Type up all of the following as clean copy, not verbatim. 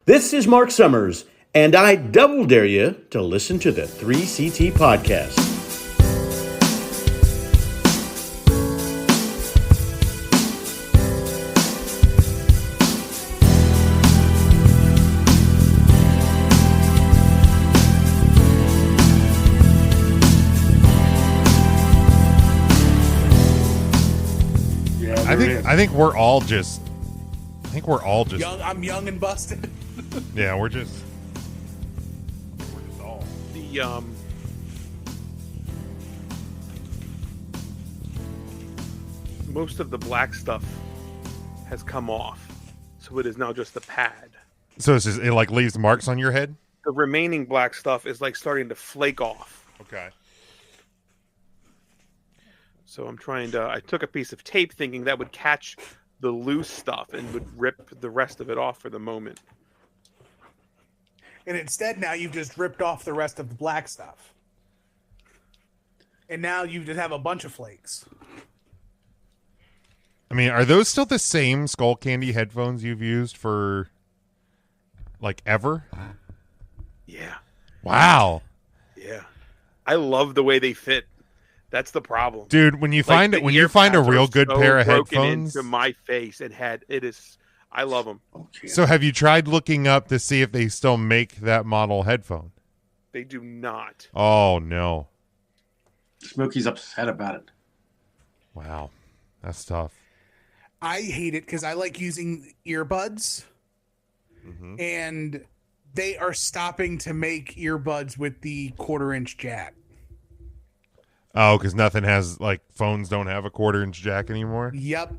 This is Mark Summers, and I double dare you to listen to the 3CT podcast. I think we're all just young. I'm young and busted. Yeah, we're just all most of the black stuff has come off, so it is now just the pad. So it's just, it like leaves marks on your head? The remaining black stuff is like starting to flake off. Okay. So I'm trying to, I took a piece of tape thinking that would catch the loose stuff and would rip the rest of it off for the moment. And instead now you've just ripped off the rest of the black stuff. And now you just have a bunch of flakes. I mean, are those still the same Skull Candy headphones you've used for like ever? Yeah. Wow. Yeah. I love the way they fit. That's the problem, dude. When you find it, when you find a real good pair of headphones, into my face, it is. I love them. Okay. So, have you tried looking up to see if they still make that model headphone? They do not. Oh no, Smokey's upset about it. Wow, that's tough. I hate it because I like using earbuds, and they are stopping to make earbuds with the 1/4-inch jack. Oh, because nothing has, like, phones don't have a 1/4-inch jack anymore? Yep.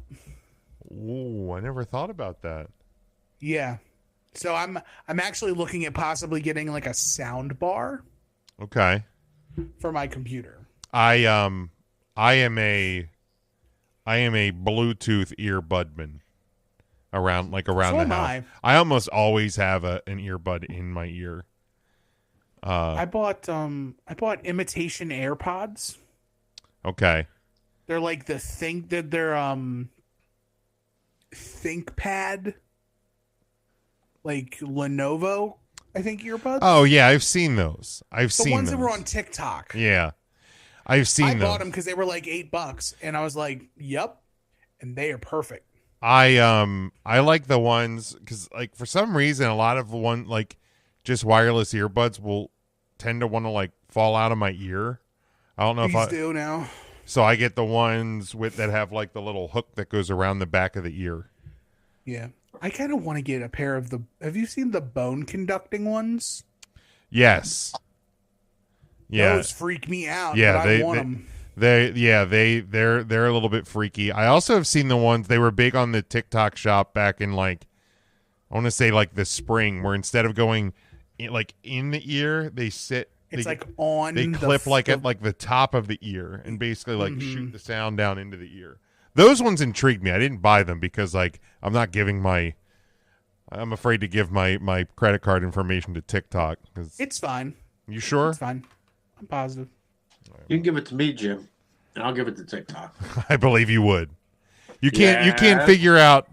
Ooh, I never thought about that. Yeah. So I'm actually looking at possibly getting like a sound bar. Okay. For my computer. I am a Bluetooth earbudman around the house. I almost always have an earbud in my ear. I bought imitation AirPods. Okay. They're like they're ThinkPad, like Lenovo, I think earbuds. Oh yeah, I've seen those. The ones that were on TikTok. Yeah, I've seen those. I bought them because they were like $8, and I was like, "Yep," and they are perfect. I like the ones because like for some reason a lot of just wireless earbuds will tend to want to like fall out of my ear. I don't know if I do now. So I get the ones that have like the little hook that goes around the back of the ear. Yeah. I kind of want to get a pair of have you seen the bone conducting ones? Yes. Yeah. Those freak me out. Yeah, but I want them. They're a little bit freaky. I also have seen the ones, they were big on the TikTok shop back in like, I want to say like the spring, where instead of going in the ear, they sit. It's they clip at like the top of the ear and basically like shoot the sound down into the ear. Those ones intrigued me. I didn't buy them because like I'm afraid to give my credit card information to TikTok. It's fine. You sure? It's fine. I'm positive. You can give it to me, Jim, and I'll give it to TikTok. I believe you would. You can't figure out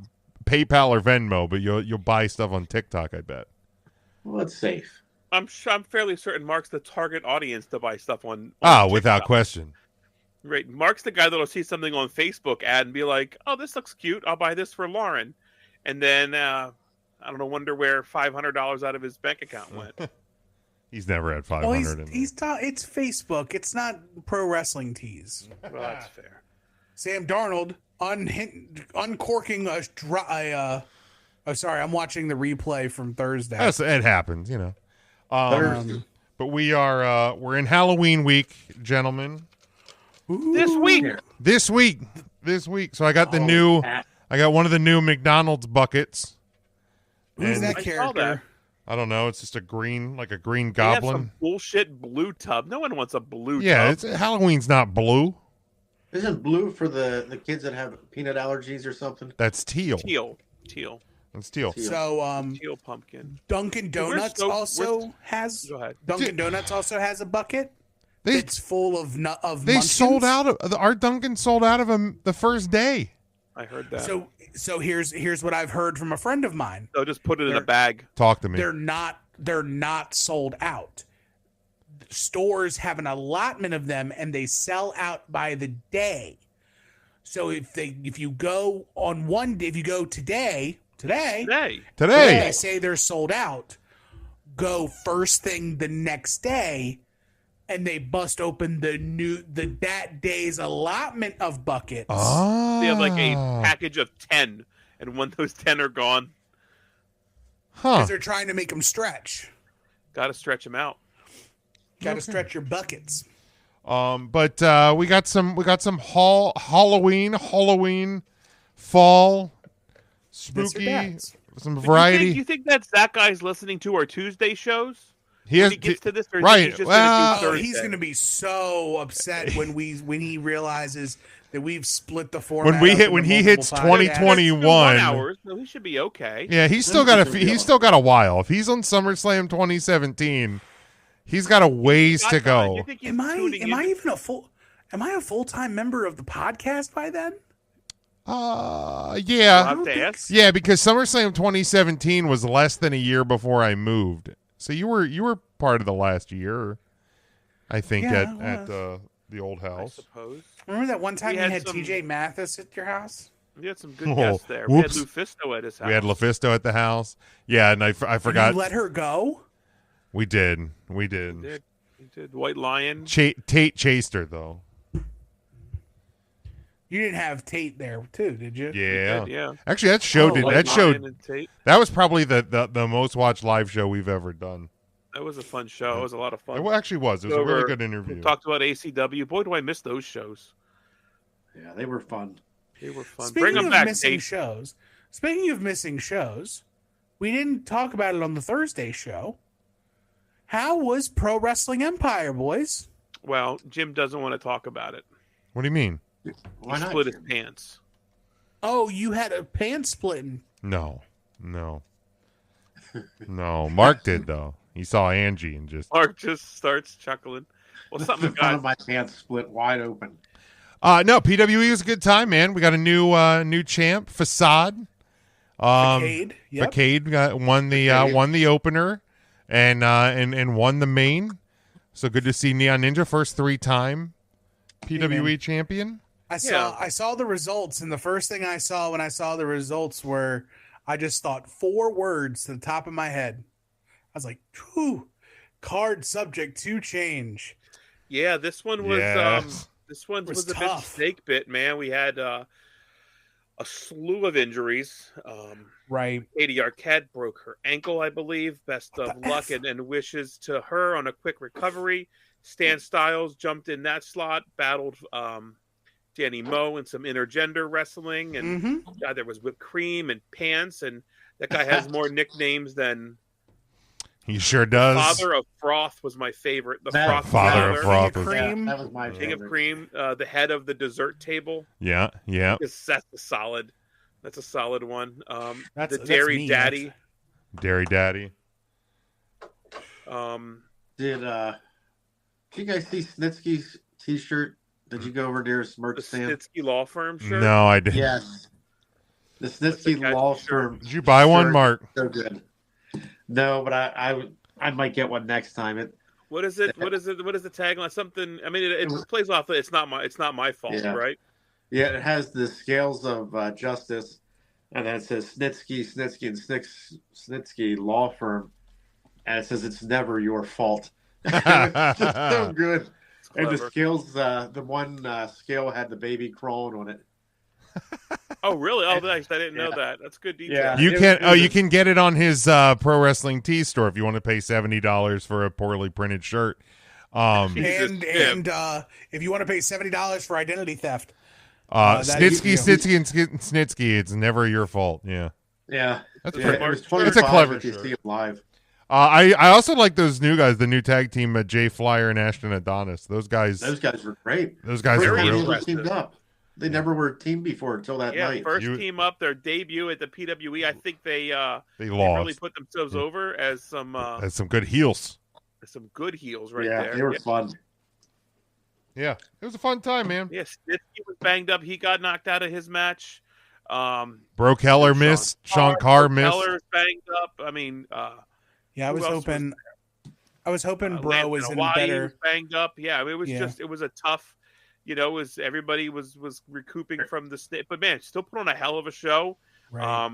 PayPal or Venmo, but you'll buy stuff on TikTok, I bet. Well, it's safe. I'm fairly certain Mark's the target audience to buy stuff on without question. Right. Mark's the guy that'll see something on Facebook ad and be like, "Oh, this looks cute. I'll buy this for Lauren." And then I don't know, wonder where $500 out of his bank account went. He's never had 500. Well, it's Facebook. It's not pro wrestling tees. Well, that's fair. Sam Darnold uncorking oh, sorry, I'm watching the replay from Thursday. It happens, you know. But we're in Halloween week, gentlemen. This week. So I got I got one of the new McDonald's buckets. Who's that character? I don't know. It's just a green goblin. Some bullshit blue tub. No one wants a blue tub. Yeah, Halloween's not blue. Isn't blue for the kids that have peanut allergies or something? That's teal. Teal. That's teal. So teal pumpkin. Dunkin' Donuts also has a bucket. It's full of They munchkins. sold out of our Dunkin' sold out of them the first day. I heard that. So here's what I've heard from a friend of mine. So just put it in a bag. Talk to me. They're not sold out. Stores have an allotment of them, and they sell out by the day. So if you go on one day, if you go today, they say they're sold out. Go first thing the next day, and they bust open that day's allotment of buckets. Oh. They have like a package of 10, and when those 10 are gone, because they're trying to make them stretch. Got to stretch them out. Got to stretch your buckets. But we got some Halloween, fall, spooky, some variety. You think that guy's listening to our Tuesday shows? He gets to this, or right? He's just gonna do Thursday? He's going to be so upset when he realizes that we've split the format. When he hits 2021 hours, so he should be okay. Yeah, he's still got a while. If he's on SummerSlam 2017, he's got a ways to go. Am I a full-time member of the podcast by then? Yeah. Yeah, because SummerSlam 2017 was less than a year before I moved. So you were part of the last year, I think, at the old house. I suppose. Remember that one time you had TJ Mathis at your house? We had some good guests there. We had Lufisto at his house. We had Lufisto at the house. Yeah, and I forgot. Did you let her go? We did. We did. White Lion. Tate chased her, though. You didn't have Tate there, too, did you? Yeah. Yeah. Actually, that was probably the most watched live show we've ever done. That was a fun show. It was a lot of fun. It actually was. It was a really good interview. We talked about ACW. Boy, do I miss those shows. Yeah, they were fun. Bring them back, Tate. Speaking of missing shows, we didn't talk about it on the Thursday show. How was Pro Wrestling Empire, boys? Well, Jim doesn't want to talk about it. What do you mean? Why not? Split his pants. Oh, you had a pants splitting. No. Mark did, though. He saw Angie and Mark just starts chuckling. Well, something the front of my pants split wide open. No, PWE was a good time, man. We got a new champ, Facade. Facade. Yep. Facade won the opener and won the main. So good to see Neon Ninja, first 3-time PWE champion. I saw the results, and the first thing I saw when I saw the results were, I just thought 4 words to the top of my head. I was like, "Whew, card subject to change." Yeah, this one was was a bit snake bit, man. We had a slew of injuries. Right. Katie Arquette broke her ankle, I believe. Best of luck and wishes to her on a quick recovery. Stan Styles jumped in that slot, battled Danny Moe in some intergender wrestling, and there was whipped cream and pants, and that guy has more nicknames than. He sure does. Father of Froth was my favorite. Father of Froth. That was my King favorite. of Cream, the head of the dessert table. Yeah. That's a solid one. That's Dairy Daddy. Dairy Daddy. Did you guys see Snitsky's T-shirt? Did you go over there, merch stand? The Snitsky Law Firm shirt? No, I didn't. Yes. The Snitsky Law Firm. Did you buy one, Mark? So good. No, but I might get one next time. What is it? What is the tagline? Something. I mean, it plays off. It's not my fault, right? Yeah, it has the scales of justice, and then it says Snitsky, and Snitsky Law Firm, and it says it's never your fault. It's just so good. And the scales, the one scale had the baby crawling on it. Oh, really? Oh, I didn't know that. That's good detail. Yeah. You can get it on his Pro Wrestling Tee store if you want to pay $70 for a poorly printed shirt. And if you want to pay $70 for identity theft. Snitsky, it's never your fault. Yeah. Yeah. That's it's a clever if you see it live. I also like those new guys, the new tag team, Jay Flyer and Ashton Adonis. Those guys were great. Those guys are really teamed up. They never were teamed before until that night. First team up, their debut at the PWE. I think they lost. really put themselves over as some good heels. Some good heels there. Yeah, they were fun. Yeah, it was a fun time, man. Yeah, Snitsky was banged up. He got knocked out of his match. Bro Keller missed. Sean Carr missed. Keller's banged up. I mean, Yeah, I was who else hoping. I was hoping Bro Lance was in Hawaii better. was banged up. Yeah, it was it was a tough. Everybody was recouping from the snake, but man, still put on a hell of a show. Right.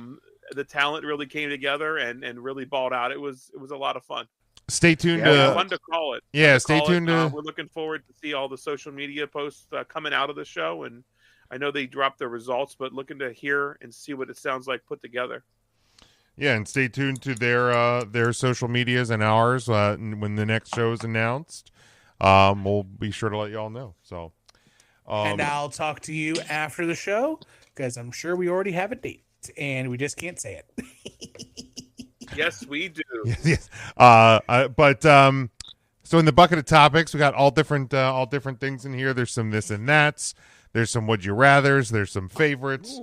The talent really came together and really balled out. It was a lot of fun. Stay tuned. Fun to call it. Yeah, stay tuned. We're looking forward to see all the social media posts coming out of the show, and I know they dropped the results, but looking to hear and see what it sounds like put together. Yeah, and stay tuned to their social medias and ours when the next show is announced. We'll be sure to let you all know. So, and I'll talk to you after the show because I'm sure we already have a date and we just can't say it. Yes, we do. Yes. So in the bucket of topics, we got all different things in here. There's some this and that's. There's some would you rather's. There's some favorites.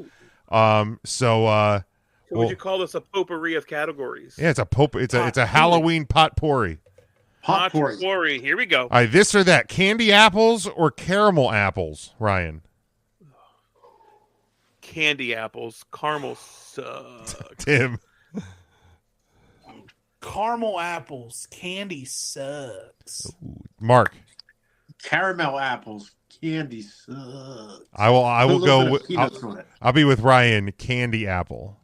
So would you call this a potpourri of categories? Yeah, it's a Halloween potpourri. Potpourri. Here we go. All right, this or that. Candy apples or caramel apples, Ryan? Candy apples. Caramel sucks. Tim. Caramel apples. Candy sucks. Mark. Caramel apples. Candy sucks. I will go with I'll be with Ryan. Candy apple.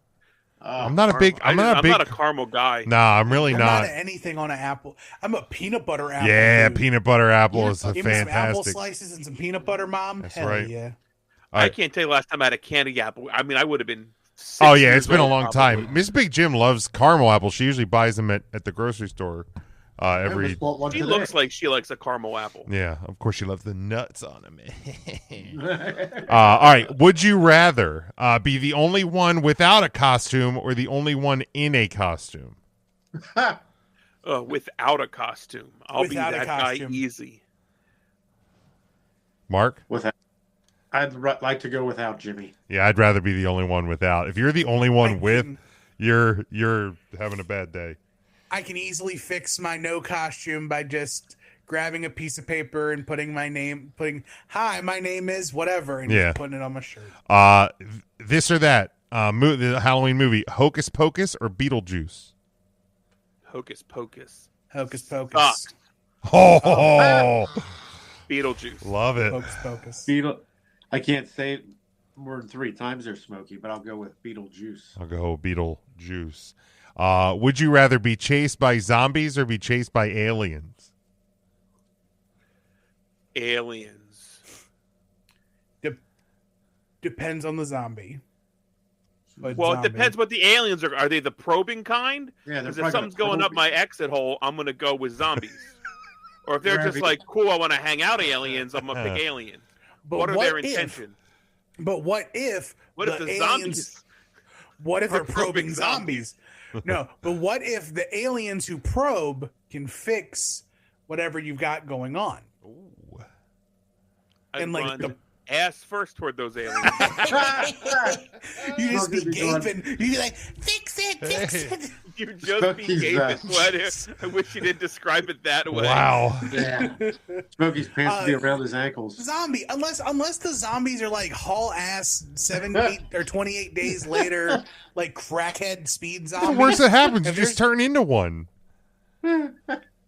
I'm not a caramel guy. Nah, I'm really not. Anything on an apple. I'm a peanut butter apple. Yeah, dude. Peanut butter apple is Give fantastic. me some apple slices and some peanut butter, Mom. That's Hell right. Yeah. I can't tell you last time I had a candy apple. I mean, I would have been. Oh yeah, it's been a long time. Miss Big Jim loves caramel apples. She usually buys them at the grocery store. She looks like she likes a caramel apple. Yeah, of course she loves the nuts on them. All right, would you rather be the only one without a costume or the only one in a costume? Without a costume, I'll be that guy easy. Mark? I'd like to go without Jimmy. Yeah, I'd rather be the only one without. If you're the only one with, you're having a bad day. I can easily fix my no costume by just grabbing a piece of paper and putting my name, hi, my name is whatever, and just putting it on my shirt. This or that, the Halloween movie, Hocus Pocus or Beetlejuice? Hocus Pocus. Hocus Pocus. Oh, Beetlejuice. Love it. Hocus Pocus. I can't say it more than 3 times there, Smokey, but I'll go with Beetlejuice. I'll go Beetlejuice. Would you rather be chased by zombies or be chased by aliens? Aliens. Depends on the zombie. It depends what the aliens are. Are they the probing kind? Yeah, because if something's going up my exit hole, I'm going to go with zombies. Or if they're just like, cool, I want to hang out aliens, I'm going to pick alien. But what are their intentions? But what if the zombies? What if they're probing zombies? No, but what if the aliens who probe can fix whatever you've got going on? Ooh. And like the ass first toward those aliens. You just be gaping. You'd be like, fix it. You just be gaping. I wish you didn't describe it that way. Wow. Yeah. Smokey's pants would be around his ankles. Zombie, unless the zombies are like haul ass 8 or 28 days later, like crackhead speed zombies. The worst that happens, you just turn into one.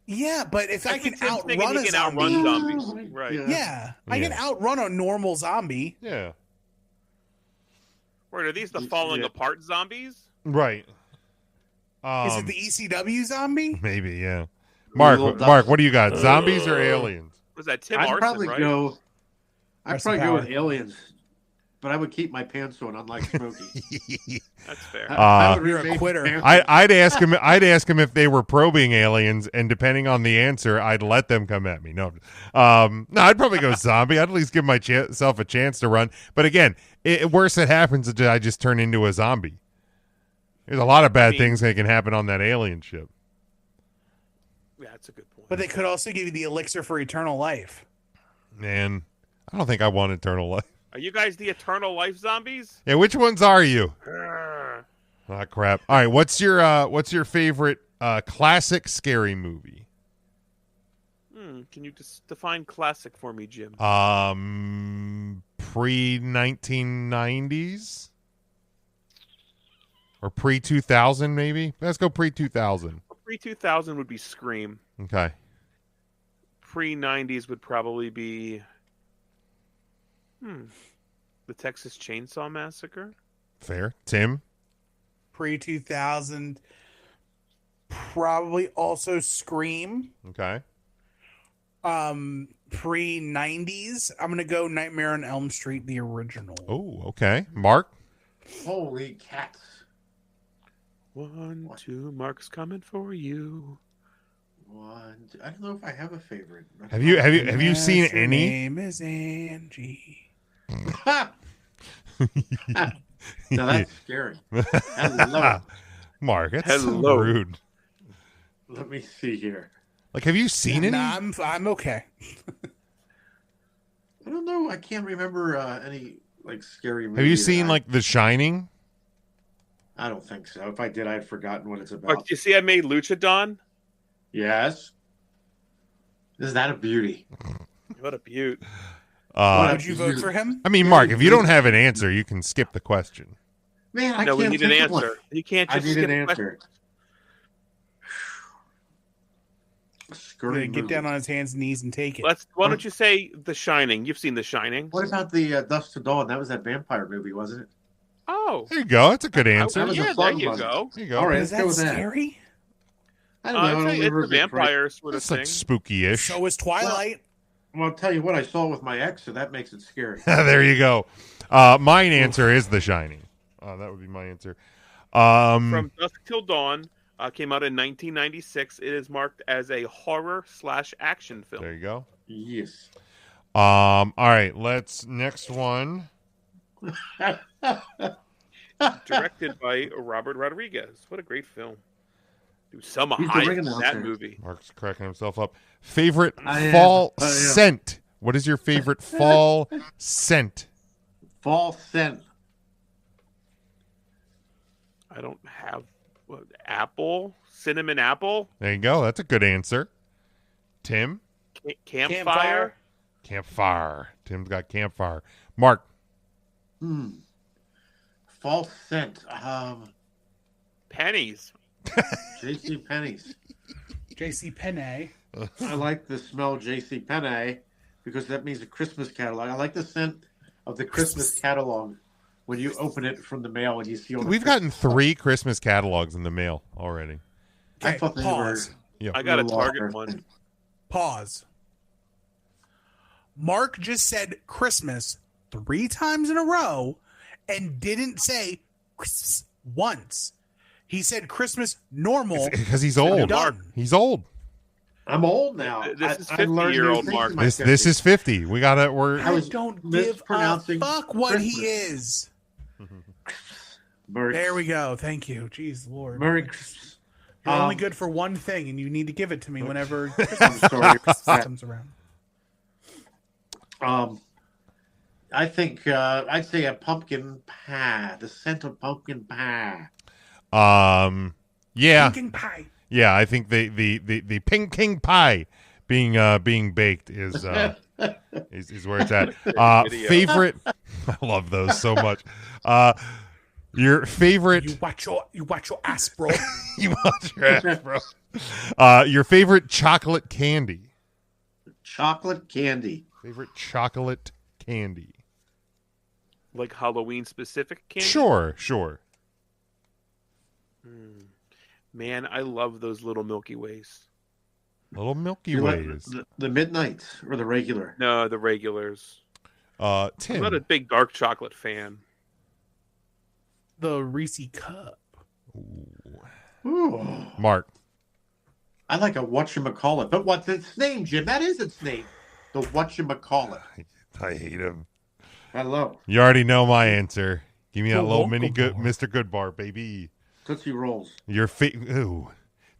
Yeah, but if I can outrun a zombie, outrun zombies, right? Yeah, I can outrun a normal zombie. Yeah. Wait, are these the falling apart zombies? Right. Is it the ECW zombie? Maybe, yeah. Mark, what do you got? Zombies or aliens? Was that Tim I'd Arson, probably right? go with aliens, but I would keep my pants on, unlike Smokey. That's fair. You're a quitter. I'd ask him if they were probing aliens, and depending on the answer, I'd let them come at me. No, I'd probably go zombie. I'd at least give myself a chance to run. But again, worst that happens is I just turn into a zombie. There's a lot of bad things that can happen on that alien ship. Yeah, that's a good point. But they could also give you the elixir for eternal life. Man, I don't think I want eternal life. Are you guys the eternal life zombies? Yeah, which ones are you? Ah, crap. All right, what's your favorite classic scary movie? Can you just define classic for me, Jim? Pre-1990s. Or pre-2000 maybe? Let's go pre-2000. Pre-2000 would be Scream. Okay. Pre-90s would probably be the Texas Chainsaw Massacre. Fair. Tim? Pre-2000, probably also Scream. Okay. Pre-90s, I'm going to go Nightmare on Elm Street, the original. Oh, okay. Mark? Holy cats. 1, 2, Mark's coming for you. I don't know if I have a favorite. Have you seen Yes, your any? name is Angie. Now that's scary. Hello. Mark, that's so Hello. rude. Let me see here. Like, have you seen any? Nah, I'm okay. I don't know. I can't remember any like scary movie. Have you that seen like The Shining? I don't think so. If I did, I'd forgotten what it's Mark, about. do you see I made Luchadon? Yes. Is that a beauty? What a beaut. Would you vote for him? I mean, Mark, if you don't have an answer, you can skip the question. Man, I No, we can't need an think of one. answer. You can't I just need skip an a question. answer. Gonna Scary get down movie. on his hands and knees and take it. Why don't you say The Shining? You've seen The Shining. What about the Dusk to Dawn? That was that vampire movie, wasn't it? Oh. There you go. That's a good answer. That was a Yeah, there fun you one. go. There you go. All right, Is let's go that with that. scary? I don't know. I don't It's remember a if it correct. vampire sort of It's like thing. spooky-ish. So is Twilight. Well, I'll tell you what, I saw it with my ex, so that makes it scary. There you go. Mine answer is The Shining. That would be my answer. From Dusk Till Dawn, came out in 1996. It is marked as a horror/action film. There you go. Yes. All right. Next one. Directed by Robert Rodriguez. What a great film. Dude, Selma He's the Hayek ring in that announcer. movie. Mark's cracking himself up. Favorite I am. fall I am. scent. What is your favorite fall scent? Fall scent. I don't have apple, cinnamon apple, There you go. That's a good answer. Tim? campfire. Campfire. Tim's got campfire. Mark? Fall scent. Pennies. J.C. Penney's. J.C. Penney. I like the smell J.C. Penney because that means a Christmas catalog. I like the scent of the Christmas catalog when you open it from the mail and you see all the We've gotten 3 Christmas catalogs in the mail already. I Okay, thought they pause. Yeah. I got a little Target off. one. Pause. Mark just said Christmas 3 times in a row and didn't say Christmas once. He said Christmas normal. Because he's old. Done. He's old. I'm old now. This is I learned 50-year-old new things Mark. in my This 50s. is 50. We gotta. We're. I I was don't give a mispronouncing fuck what he Christmas. is. Merry, There we go. Thank you. Jeez Lord. Merry Christmas. You're only good for one thing, and you need to give it to me whenever I'm Christmas sorry. comes around. I think I'd say a pumpkin pie. The scent of pumpkin pie. Yeah. Pumpkin pie. Yeah. I think the ping king pie being baked is where it's at. Video. Favorite. I love those so much. Your favorite. You watch your ass, bro. You watch your ass, bro. Your favorite chocolate candy. Chocolate candy. Favorite chocolate candy. Like Halloween specific candy. Sure. Man, I love those little Milky Ways. Little Milky You like Ways. the midnights or the regular? No, the regulars. I'm Tim. not a big dark chocolate fan. The Reese cup. Ooh. Mark. I like a whatchamacallit. But what's its name, Jim? That is its name. The whatchamacallit. I hate him. Hello. You already know my answer. Give me that The little mini local good bar. Mr. Goodbar, baby. Tootsie Rolls. Your ooh.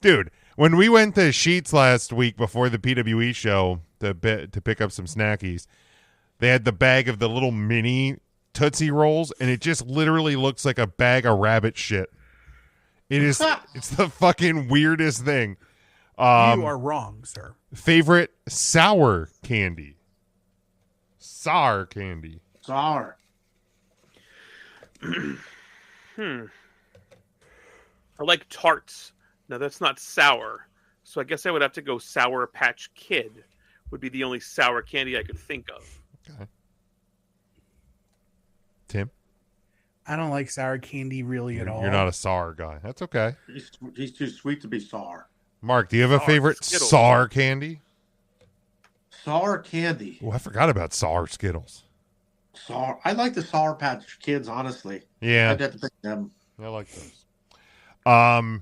Dude, when we went to Sheets last week before the PWE show to pick up some snackies, they had the bag of the little mini Tootsie Rolls, and it just literally looks like a bag of rabbit shit. It's the fucking weirdest thing. You are wrong, sir. Favorite sour candy. Sour candy. Sour. I like tarts. Now that's not sour, so I guess I would have to go Sour Patch Kid. Would be the only sour candy I could think of. Okay. Tim, I don't like sour candy really at all. you're not a sour guy. That's okay. He's too sweet to be sour. Mark, do you have a Sour favorite Skittles. sour candy? Sour candy. Oh, I forgot about sour Skittles. Sour. I like the Sour Patch Kids, honestly. Yeah, I'd have to pick them. I like those.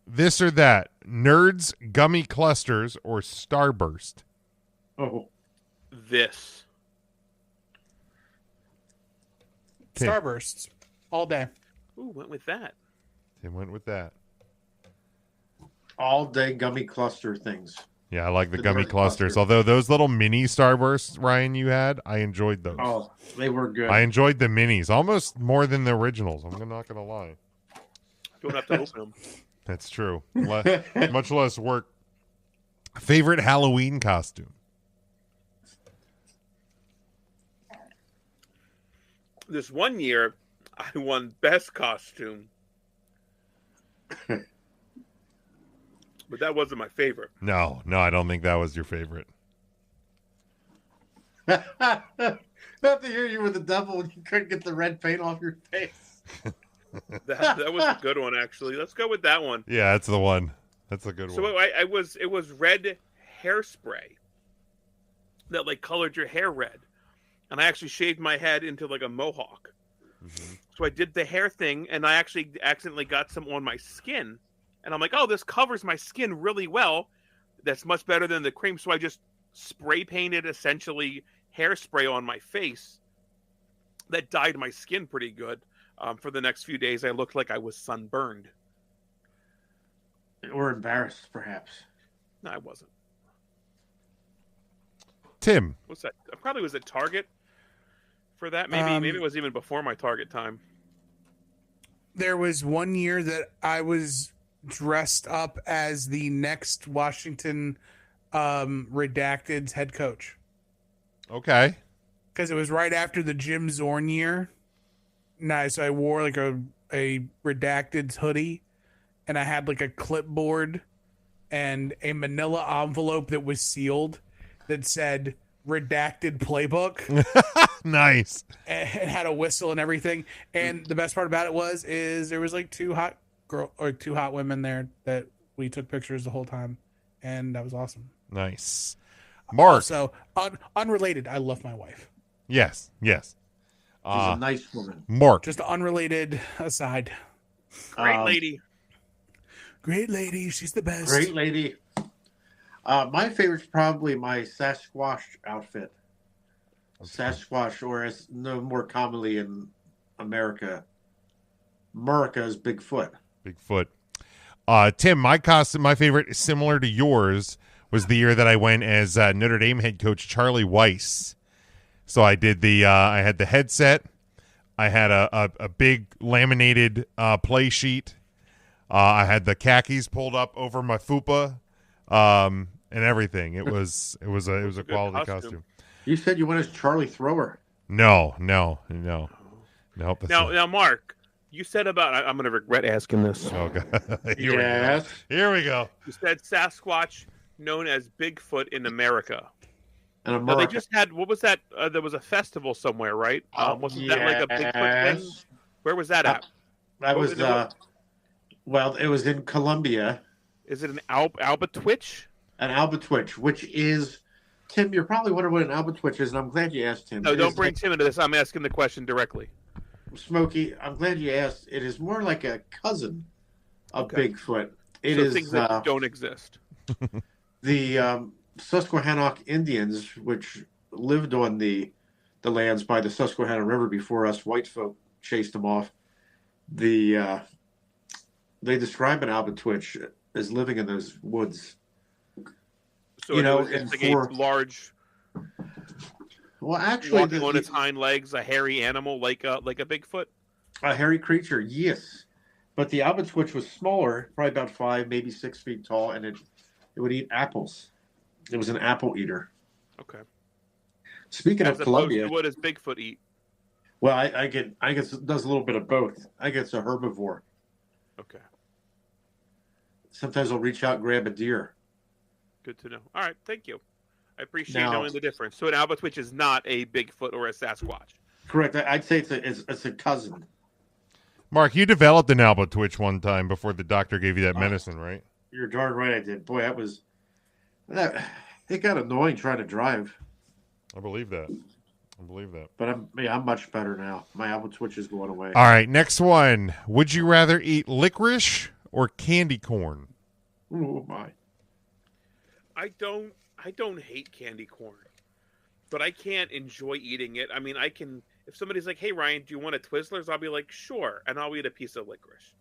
This or that: Nerds gummy clusters or Starburst. Oh, This. Tim. Starbursts all day. Ooh, went with that. Tim went with that. all day gummy cluster things. Yeah, I like the The gummy Nerd clusters. cluster. Although those little mini Starbursts, Ryan, you had, I enjoyed those. Oh, they were good. I enjoyed the minis almost more than the originals. I'm not going to lie. Don't have to open them. That's true. Much less work. Favorite Halloween costume? This one year, I won best costume, but that wasn't my favorite. No, I don't think that was your favorite. Not to hear you were the devil when you couldn't get the red paint off your face. That was a good one, actually. Let's go with that one. Yeah, that's the one. That's a good So one. it was red hairspray that like colored your hair red, and I actually shaved my head into like a mohawk. Mhm. So I did the hair thing, and I actually accidentally got some on my skin, and I'm like, oh, this covers my skin really well. That's much better than the cream. So I just spray painted essentially hairspray on my face. That dyed my skin pretty good. For the next few days, I looked like I was sunburned. Or embarrassed, perhaps. No, I wasn't. Tim. What's that? I probably was at Target for that. Maybe it was even before my Target time. There was one year that I was dressed up as the next Washington Redacted's head coach Okay. because it was right after the Jim Zorn year. Nice. So I wore like a Redacted's hoodie, and I had like a clipboard and a manila envelope that was sealed that said Redacted Playbook. Nice. And it had a whistle and everything. And the best part about it is there was like two hot women there that we took pictures the whole time, and that was awesome. Nice. Mark. So unrelated, I love my wife. Yes. She's a nice woman. Mark. Just unrelated aside. Great lady. Great lady, she's the best. Great lady. My favorite's probably my Sasquatch outfit. Sasquatch, or as no more commonly in America, America's Bigfoot. Bigfoot. Tim, my favorite, similar to yours, was the year that I went as Notre Dame head coach Charlie Weiss. So I did I had the headset, I had a big laminated play sheet, I had the khakis pulled up over my fupa, and everything. It was a quality costume. You said you went as Charlie Thrower. No. Nope. Now, Mark, you said about I'm going to regret asking this. Oh God. Yes. Here we go. You said Sasquatch known as Bigfoot in America. And Now, America. they just had, what was that? There was a festival somewhere, right? Wasn't that like a Bigfoot thing? Where was that at? That was, What- well, it was in Colombia. Is it an Albatwitch? An Albatwitch, which is, Tim, you're probably wondering what an Albatwitch is, and I'm glad you asked him. No, It don't is bring Tim into this. I'm asking the question directly. Smokey, I'm glad you asked. It is more like a cousin of Okay. Bigfoot. It So is things that don't exist. the Susquehannock Indians, which lived on the lands by the Susquehanna River before us white folk chased them off. They describe an Albatwitch as living in those woods. So You know, it's like and a large, Well, actually, walking on its hind legs, a hairy animal like a Bigfoot. a hairy creature, yes. But the Albatwitch was smaller, probably about 5, maybe 6 feet tall, and it would eat apples. It was an apple eater. Okay. Speaking As of opposed Colombia, to what does Bigfoot eat? well, I guess it does a little bit of both. I guess a herbivore. Okay. Sometimes I'll reach out and grab a deer. Good to know. All right, thank you. I appreciate Now- knowing the difference. So an alba twitch is not a Bigfoot or a Sasquatch. Correct. I'd say it's a cousin. Mark, you developed an alba twitch one time before the doctor gave you that medicine, right? You're darn right I did. Boy, it got annoying trying to drive. I believe that. But I'm much better now. My alba twitch is going away. All right, next one. Would you rather eat licorice or candy corn? Oh my. I don't hate candy corn, but I can't enjoy eating it. I mean, I can. If somebody's like, "Hey Ryan, do you want a Twizzlers?" I'll be like, "Sure," and I'll eat a piece of licorice.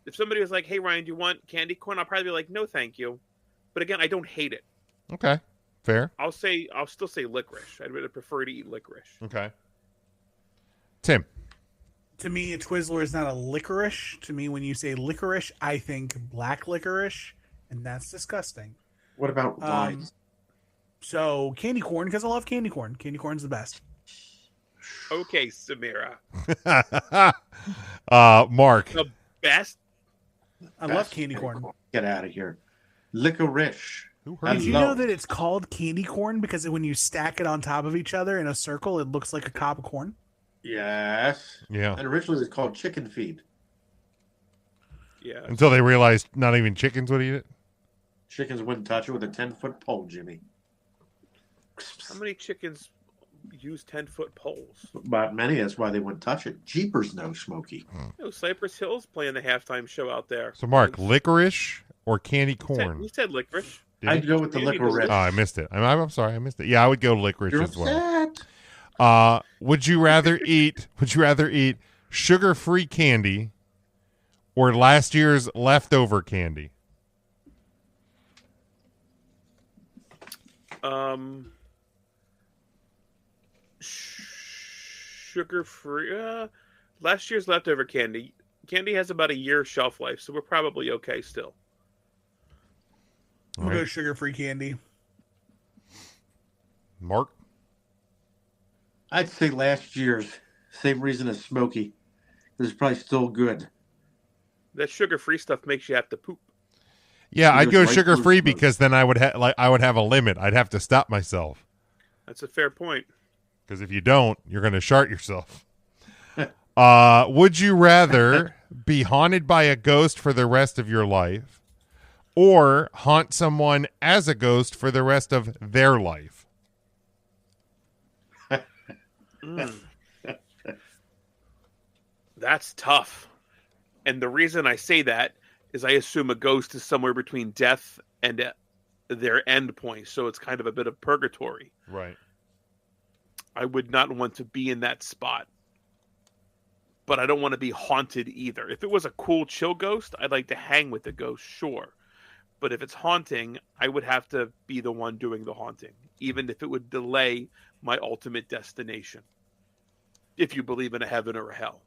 If somebody was like, "Hey Ryan, do you want candy corn?" I'll probably be like, "No, thank you." But again, I don't hate it. Okay, fair. I'll still say licorice. I'd rather prefer to eat licorice. Okay. Tim. To me, a Twizzler is not a licorice. To me, when you say licorice, I think black licorice, and that's disgusting. What about limes? So candy corn, because I love candy corn. Candy corn's the best. Okay, Samira. Mark. The best. I love candy corn. Get out of here. Licorice. Who I heard Did you? you know love- that it's called candy corn because when you stack it on top of each other in a circle, it looks like a cob of corn? Yes. Yeah. And originally it was called chicken feed. Yeah. Until they realized not even chickens would eat it. Chickens wouldn't touch it with a 10-foot pole, Jimmy. How many chickens use 10-foot poles? But many, that's why they wouldn't touch it. Jeepers no, Smokey. Cypress Hill's playing the halftime show out there. So, Mark, licorice or candy He corn? said licorice. Did I'd he? go with the Maybe licorice. Oh, I missed it. I'm sorry, I missed it. Yeah, I would go licorice You're as well. upset. Would you rather eat sugar-free candy or last year's leftover candy? Sugar-free. Last year's leftover candy. Candy has about a year shelf life, so we're probably okay still. We'll go sugar-free candy. Mark? I'd say last year's. Same reason as Smokey. It's probably still good. That sugar-free stuff makes you have to poop. Yeah, I'd go Sugar's sugar white free fruit. because then I would have a limit. I'd have to stop myself That's a fair point. because if you don't, you're going to shart yourself. Would you rather be haunted by a ghost for the rest of your life or haunt someone as a ghost for the rest of their life? That's tough. And the reason I say that is I assume a ghost is somewhere between death and their end point. So it's kind of a bit of purgatory. Right. I would not want to be in that spot. But I don't want to be haunted either. If it was a cool chill ghost, I'd like to hang with the ghost, sure. But if it's haunting, I would have to be the one doing the haunting, even if it would delay my ultimate destination. If you believe in a heaven or a hell.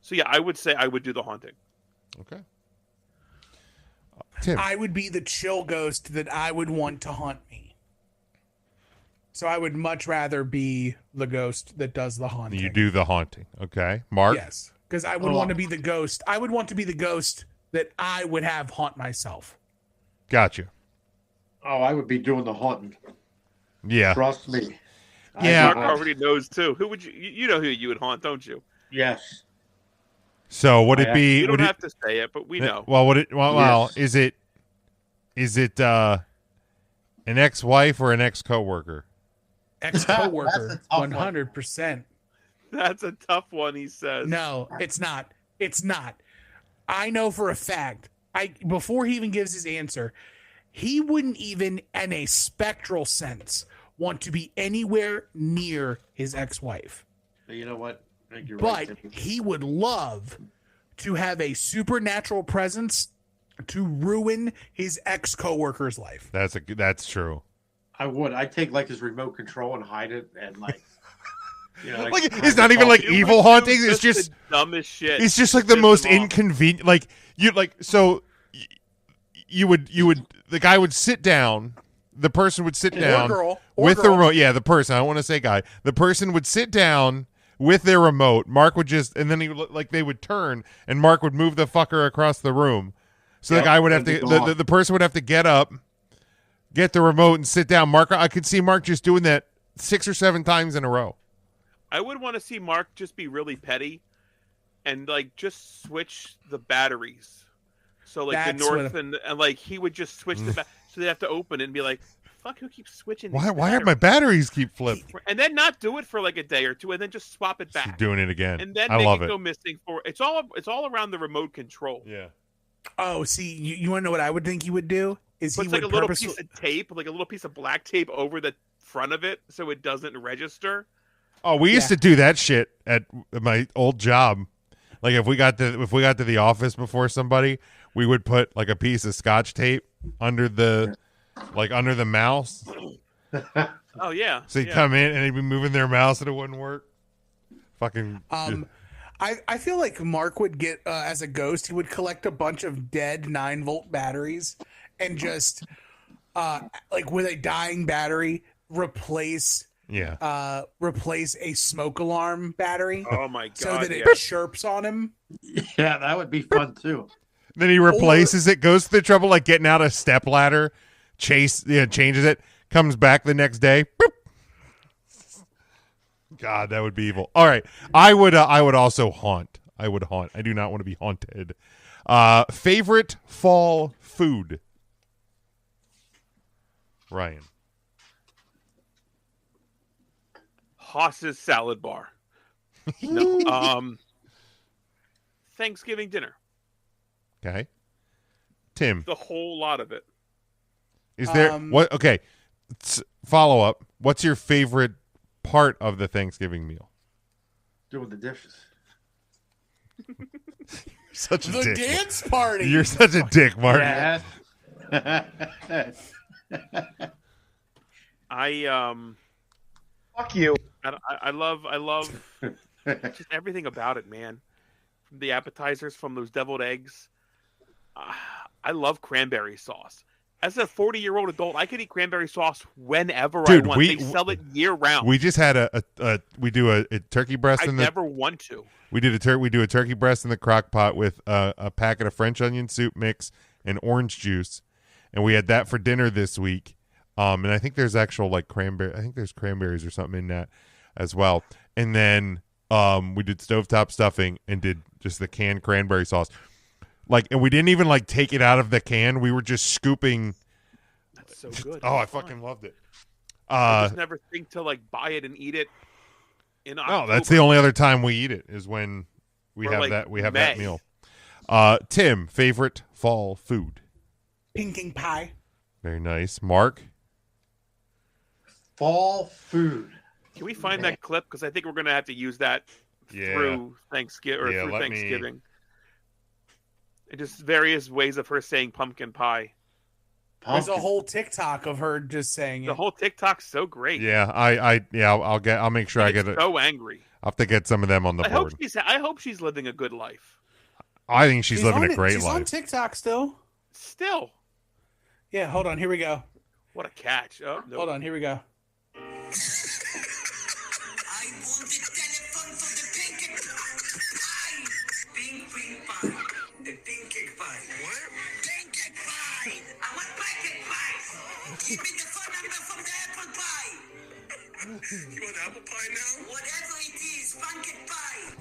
So yeah, I would say I would do the haunting. Okay. Tim. I would be the chill ghost that I would want to haunt me. So I would much rather be the ghost that does the haunting. You do the haunting. Okay. Mark? Yes. Because I would want to be the ghost. I would want to be the ghost that I would have haunt myself. Gotcha. Oh, I would be doing the haunting. Yeah. Trust me. Yeah. Mark already knows too. Who would you know who you would haunt, don't you? Yes. So would it be? You don't would it, have to say it, but we know. Well, would it? Well, Yes. is it an ex-wife or an ex-coworker? Ex-coworker. That's a tough one. 100%. That's a tough one, he says. No, it's not. It's not. I know for a fact. Before he even gives his answer, he wouldn't even, in a spectral sense, want to be anywhere near his ex-wife. You know what? I think you're But right, Timmy. he would love to have a supernatural presence to ruin his ex-coworker's life. That's true. I would. I'd take like his remote control and hide it and like. You know, Like it's not even like You evil would do hauntings. It's just the dumbest shit. it's just like the Piss most them off. inconvenient. Like you would the guy would sit down. The person would sit down girl. with the remote. Yeah, the person. I don't want to say guy. The person would sit down with their remote. Mark would just, and then they would turn, and Mark would move the fucker across the room. So the guy would have to, the person would have to get up, get the remote, and sit down. Mark, I could see Mark just doing that 6 or 7 times in a row. I would want to see Mark just be really petty and like just switch the batteries. So like That's the north and like he would just switch the so they have to open it and be like, fuck, who keeps switching these Why are my batteries keep flipped? And then not do it for like a day or two and then just swap it back. Keep doing it again. And then I make love it it. go missing for it's all around the remote control. Yeah. Oh, see, you want to know what I would think he would do? Is But he it's like would a little purposely... piece of tape, like a little piece of black tape over the front of it so it doesn't register. Oh, we used to do that shit at my old job. Like if we got to the office before somebody, we would put like a piece of Scotch tape under the mouse. Oh yeah. So you'd come in and they'd be moving their mouse and it wouldn't work. Fucking. I feel like Mark would get as a ghost, he would collect a bunch of dead 9-volt batteries and just like with a dying battery replace a smoke alarm battery. Oh my god! So that it chirps on him. Yeah, that would be fun too. Then he replaces it, goes to the trouble like getting out a step ladder, changes it, comes back the next day. Boop. God, that would be evil. All right, I would also haunt. I would haunt. I do not want to be haunted. Favorite fall food, Ryan. Haas's salad bar. No, Thanksgiving dinner. Okay, Tim. The whole lot of it. Is there what? Okay, follow up. What's your favorite part of the Thanksgiving meal? Doing the dishes. Such a dick. Dance party. You're such a dick, Mark. Yeah. Fuck you. I love just everything about it, man. From the appetizers, from those deviled eggs. I love cranberry sauce. As a 40-year-old adult, I could eat cranberry sauce whenever I want. They sell it year round. We just had a turkey breast. I never want to. We do a turkey breast in the crock pot with a packet of French onion soup mix and orange juice, and we had that for dinner this week. And I think there's actual like cranberry. I think there's cranberries or something in that as well. And then we did stovetop stuffing and did just the canned cranberry sauce. Like, and we didn't even like take it out of the can. We were just scooping. That's so good. Oh, I fucking loved it. I just never think to like buy it and eat it in October. No, that's the only other time we eat it is when we Or have like that. We have May. that meal. Tim, favorite fall food? Pinking pie. Very nice. Mark? Fall food. Can we find that clip? Because I think we're going to have to use that through Thanksgiving or through Thanksgiving. And just various ways of her saying pumpkin pie. There's a whole TikTok of her just saying The it. whole TikTok's so great. Yeah, I'll make sure I get it. So angry. I'll have to get some of them on the board. I hope she's living a good life. I think she's living a great She's life. on TikTok still. Still. Yeah, hold on. Here we go. What a catch. Oh, no. Hold on. Here we go. I want the telephone for the pancake pie. Pink pie. The pancake pie. What? Pancake pie. I want pancake pie. Give me the phone number from the apple pie. You want apple pie now? Whatever it is, pancake pie.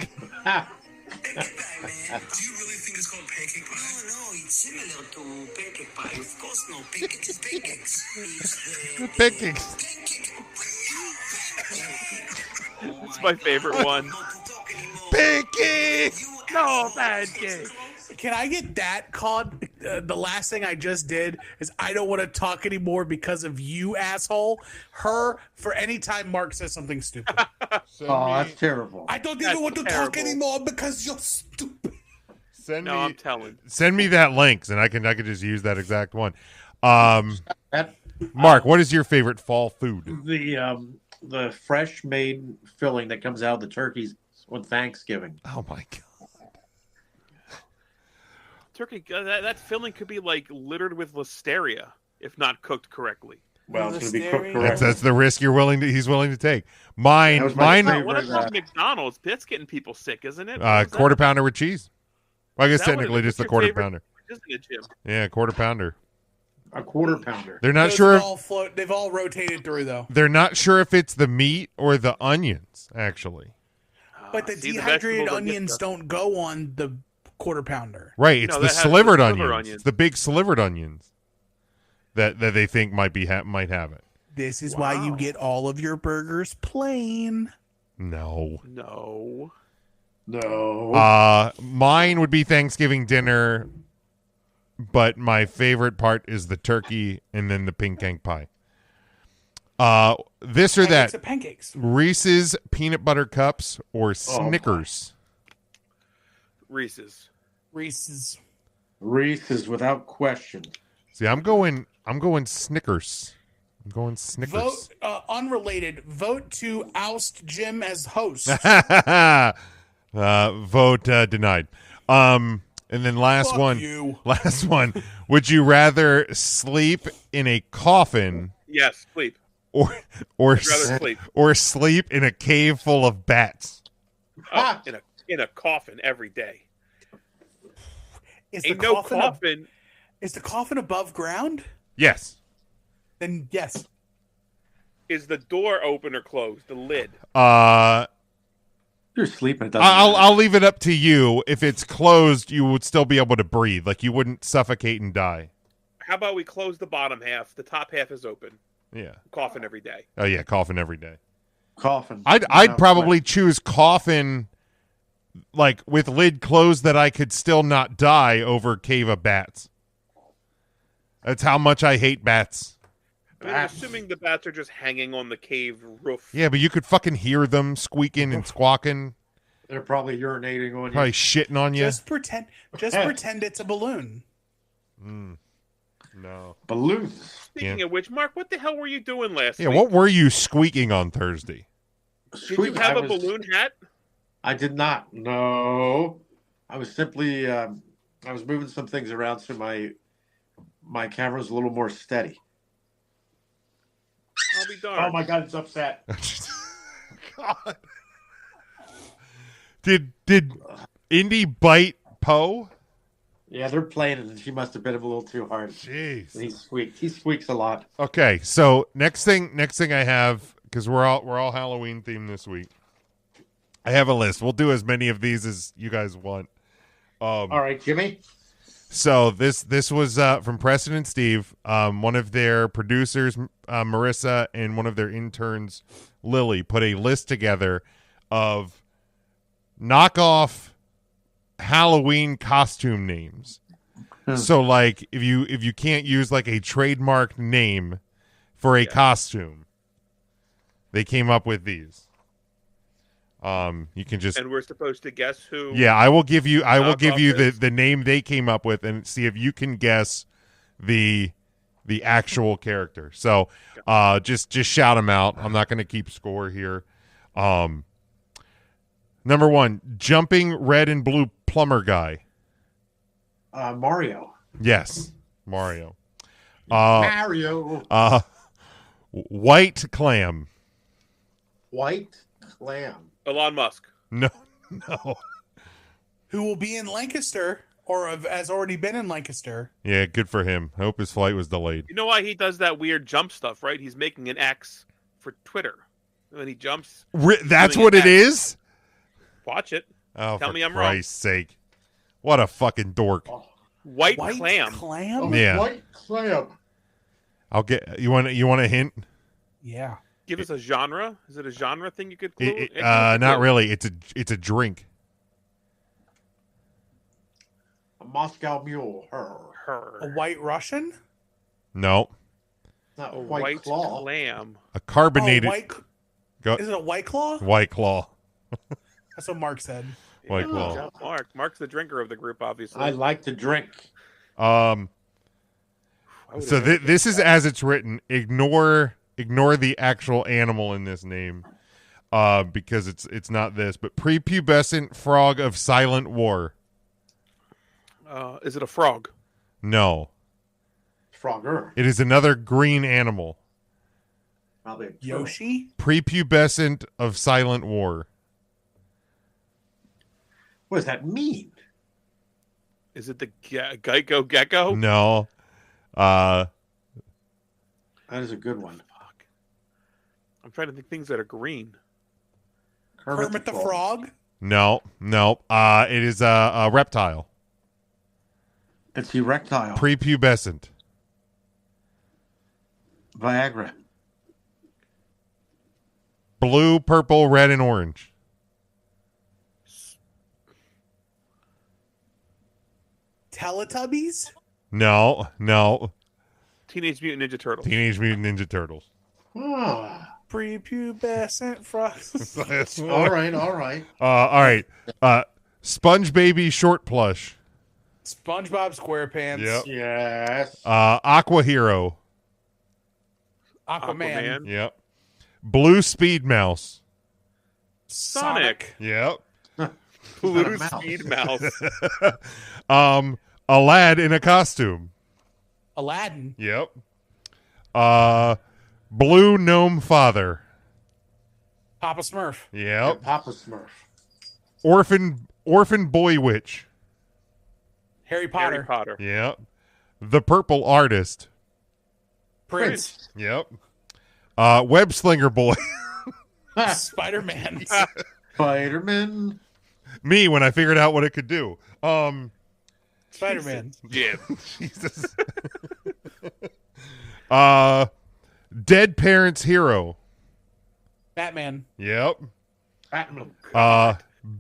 Pancake pie, man. Do you really think it's called pancake pie? No, it's similar to pancake pie. Of course, no. Pancake is pancakes. It's Pancakes. It's my favorite one. Pancakes. No, pancakes. Can I get that called? The last thing I just did is I don't want to talk anymore because of you, asshole. Her for any time Mark says something stupid. Oh, that's terrible. I don't even want to talk terrible. anymore because you're stupid. I'm telling. Send me that link, and I can just use that exact one. That, Mark, what is your favorite fall food? the fresh made filling that comes out of the turkeys on Thanksgiving. Oh my god. Turkey, that filling could be like littered with listeria if not cooked correctly. Well, it's going to be cooked Listeria. correctly. That's the risk he's willing to take. That Mine, was my mine, favorite. What about McDonald's? That's getting people sick, isn't it? quarter pounder with cheese. Well, I guess Is that what it technically is? just the What's your quarter favorite- pounder. isn't it, Jim? Yeah, quarter pounder. A quarter pounder. They're not Those sure. have all they've all rotated through though. They're not sure if it's the meat or the onions. Actually, But the See, the dehydrated vegetables are onions good don't go on the quarter pounder. right? It's No, the that has the slivered sliver onions. onions. The big slivered onions that they think might have it. This is why you Wow. get all of your burgers plain. No. No. No. Mine would be Thanksgiving dinner, but my favorite part is the turkey and then the pink cake pie. This or Pancakes that. are pancakes. Reese's peanut butter cups or Snickers. Reese's. Reese's. Reese's without question. See, I'm going Snickers. I'm going Snickers. Vote unrelated. Vote to oust Jim as host. Vote denied. And then last Fuck one. you. Last one. Would you rather sleep in a coffin Yes, sleep. or I'd rather sleep. or sleep in a cave full of bats? Ah. Oh, in a coffin every day. Is Ain't no coffin. Is the coffin above ground? Yes. Then yes. Is the door open or closed? The lid. You're sleeping. It doesn't I'll matter. I'll leave it up to you. If it's closed, you would still be able to breathe. Like you wouldn't suffocate and die. How about we close the bottom half? The top half is open. Yeah. Coffin every day. Oh yeah, coffin every day. Coffin. I'd Without probably choose coffin, like with lid closed, that I could still not die over cave of bats. That's how much I hate bats. I mean, I'm assuming the bats are just hanging on the cave roof. Yeah, but you could fucking hear them squeaking and squawking, They're probably urinating on you. probably shitting on you. Just pretend it's a balloon. No. Balloons. Speaking of which, Mark, what the hell were you doing last Yeah, week? what were you squeaking on Thursday? Did you have a balloon hat? I did not. No. I was simply I was moving some things around so my camera's a little more steady. I'll be darned. Oh my god, it's upset. God. Did Indy bite Poe? Yeah, they're playing it, and she must have bit him a little too hard. Jeez. He squeaked. He squeaks a lot. Okay, so next thing I have, because we're all Halloween themed this week. I have a list. We'll do as many of these as you guys want. All right, Jimmy. So this was from Preston and Steve. One of their producers, Marissa, and one of their interns, Lily, put a list together of knockoff Halloween costume names. So like if you can't use like a trademarked name for a costume, they came up with these. You can just And we're supposed to guess who. yeah, I will give you Knockoff the name they came up with and see if you can guess the actual character. So just shout them out. I'm not going to keep score here. Number 1, jumping red and blue plumber guy. Mario. Yes, Mario. Mario. White clam. White clam. Elon Musk. No. Who will be in Lancaster or has already been in Lancaster? Yeah, good for him. I hope his flight was delayed. You know why he does that weird jump stuff, right? He's making an X for Twitter. When he jumps, That's doing what an it X. is? Watch it. Oh, Tell for me I'm wrong. Christ's sake. What a fucking dork. White, White clam. clam? Yeah. White clam. I'll get you want a hint? Yeah. Give us a genre. Is it a genre thing you could clue? Not really. It's a drink. A Moscow Mule. A Her. white Russian? No. Not A white, white claw. clam. A carbonated Oh, is it a White Claw? White Claw. That's what Mark said. White Yeah, Claw. Mark's the drinker of the group, obviously. I like to drink. I would So have never this guessed is as it's written. Ignore the actual animal in this name, because it's not this. But prepubescent frog of silent war. that. Is it a frog? No, Frogger. it is another green animal. Probably a turtle. Yoshi? Prepubescent of silent war. What does that mean? Is it the Geico Gecko? No. That is a good one. Fuck. I'm trying to think things that are green. Kermit the Frog. No. It is a reptile. It's erectile. Prepubescent. Viagra. Blue, purple, red, and orange. Teletubbies. No. Teenage Mutant Ninja Turtles. Teenage Mutant Ninja Turtles. Ah. Prepubescent frogs. All right. All right. Sponge Baby short plush. SpongeBob SquarePants. Yep. Yes. Aqua Hero. Aquaman. Yep. Blue Speed Mouse. Sonic. Yep. Blue Is that a mouse? Speed Mouse. A lad in a costume. Aladdin. Yep. Blue Gnome Father. Papa Smurf. Yep. Papa Smurf. Orphan Boy Witch. Harry Potter. Harry Potter. Yep. The Purple Artist. Prince. Yep. Web Slinger Boy. Spider-Man. Spider-Man. Me when I figured out what it could do. Spider-Man. Jim. Jesus. Dead Parents Hero. Batman. Yep. Batman.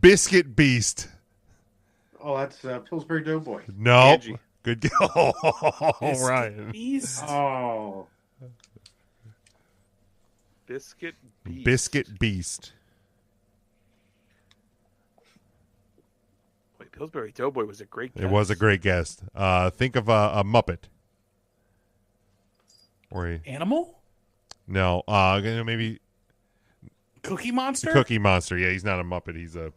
Biscuit Beast. Oh, that's Pillsbury Doughboy. No. Angie. Good go. Ryan. Beast. Oh. Biscuit Beast. Biscuit Beast. Wait, Pillsbury Doughboy was a great guess. It was a great guess. Think of a Muppet. Or Animal. no, maybe Cookie Monster. Cookie Monster. Yeah, he's not a Muppet. He's a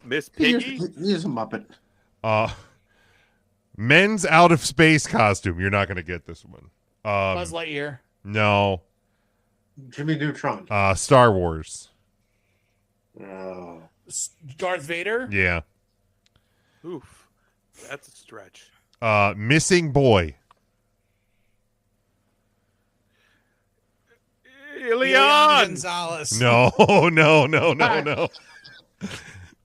Miss He Piggy. is a Muppet. men's out of space costume. You're not going to get this one. Buzz Lightyear. No. Jimmy Neutron. Star Wars. Oh. Darth Vader. Yeah. Oof. That's a stretch. Missing boy. Leon. Gonzalez. No.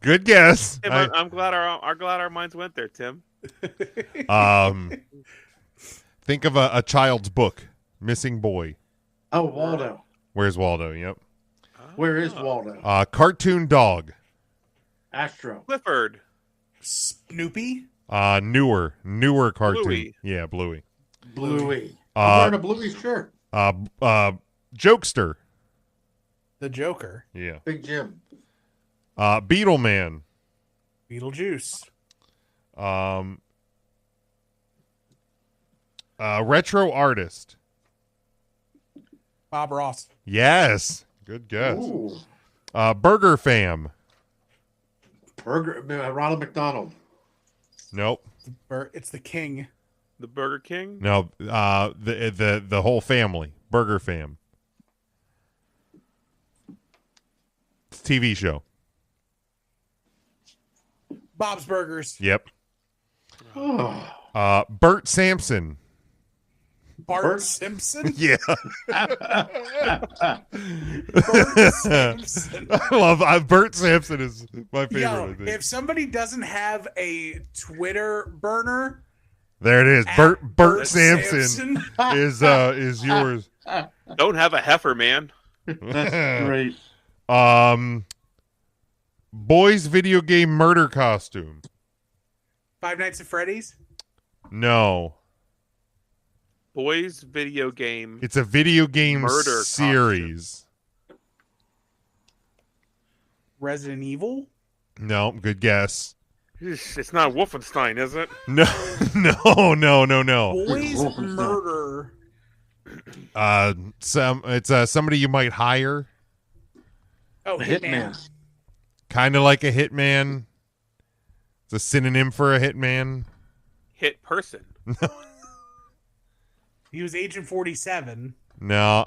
Good guess. Tim, I'm glad our minds went there, Tim. Think of a child's book. Missing boy. Oh, Waldo. Where's Waldo? Yep. Where is Waldo? Cartoon dog. Astro. Clifford. Snoopy. Newer cartoon. Bluey. Yeah, Bluey. Bluey. I'm wearing a Bluey shirt. Jokester. The Joker. Yeah. Big Jim. Beetleman. Beetlejuice. Retro artist. Bob Ross. Yes. Good guess. Ooh. Burger Fam. Ronald McDonald. Nope. It's the King. The Burger King. No. The whole family. Burger Fam. It's a TV show. Bob's Burgers. Yep. Oh. Bert Sampson. Bart Simpson. Yeah. Bart Simpson. I love Bert Sampson is my favorite. Yo, I think. if somebody doesn't have a Twitter burner, There it is. at Bert Sampson is yours. Don't have a heifer, man. That's great. Boys video game murder costume. Five Nights at Freddy's. No. Boys video game. It's a video game Murder series. Resident Evil. No, good guess. It's not Wolfenstein, is it? No. Boys Wolfenstein. Murder. It's somebody you might hire. Oh, Hitman. Kind of like a hitman. It's a synonym for a hitman. Hit person. He was Agent 47. No.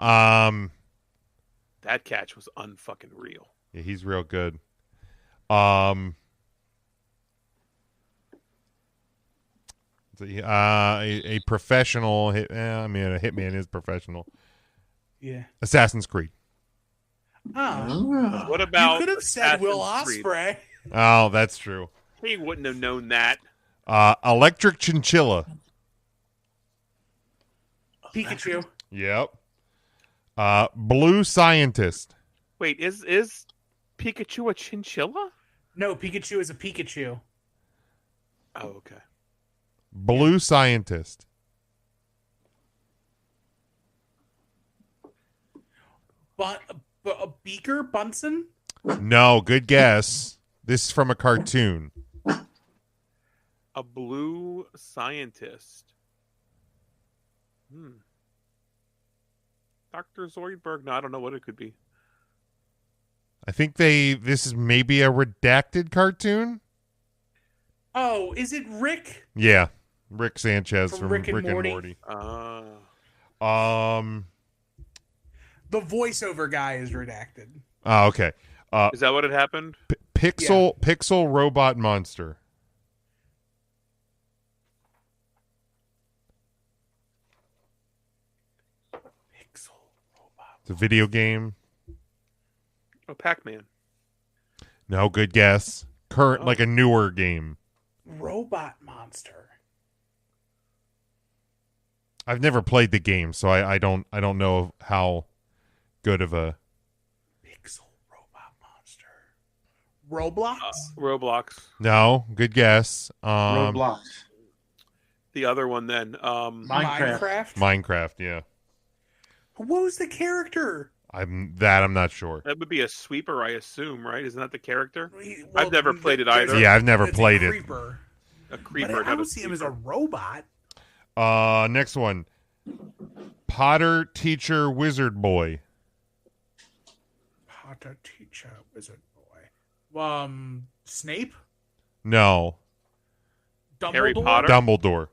That catch was unfucking real. Yeah, he's real good. A professional hit. I mean, a hitman is professional. Yeah. Assassin's Creed. Oh. What about You could have said Will Assassin's Creed? Ospreay. Oh, that's true. He wouldn't have known that. Electric Chinchilla. Pikachu. Yep. Blue Scientist. Wait, is Pikachu a chinchilla? No, Pikachu is a Pikachu. Oh, okay. Blue Scientist. A Beaker Bunsen? No, good guess. This is from a cartoon. A blue scientist. Dr. Zoidberg? No, I don't know what it could be. I think this is maybe a redacted cartoon. Oh, is it Rick? Yeah. Rick Sanchez From from Rick and Rick and Morty. Morty. The voiceover guy is redacted. Oh, okay. Is that what had happened? Pixel Robot Monster. Pixel Robot. It's a video game. Oh, Pac-Man. No, good guess. Like a newer game. Robot Monster. I've never played the game, so I don't know how good of a Pixel Robot Monster. Roblox? Roblox. No, good guess. Roblox. The other one then. Minecraft. Minecraft, yeah. What was the character? I'm not sure. That would be a sweeper, I assume, right? Isn't that the character? Well, I've never played it either. Yeah, I've never it's played a it. creeper. A creeper. But I not don't see him as a sweeper. robot. Next one. Potter Teacher Wizard Boy. Potter Teacher Wizard Boy. Snape? No. Dumbledore? Harry Potter? Dumbledore.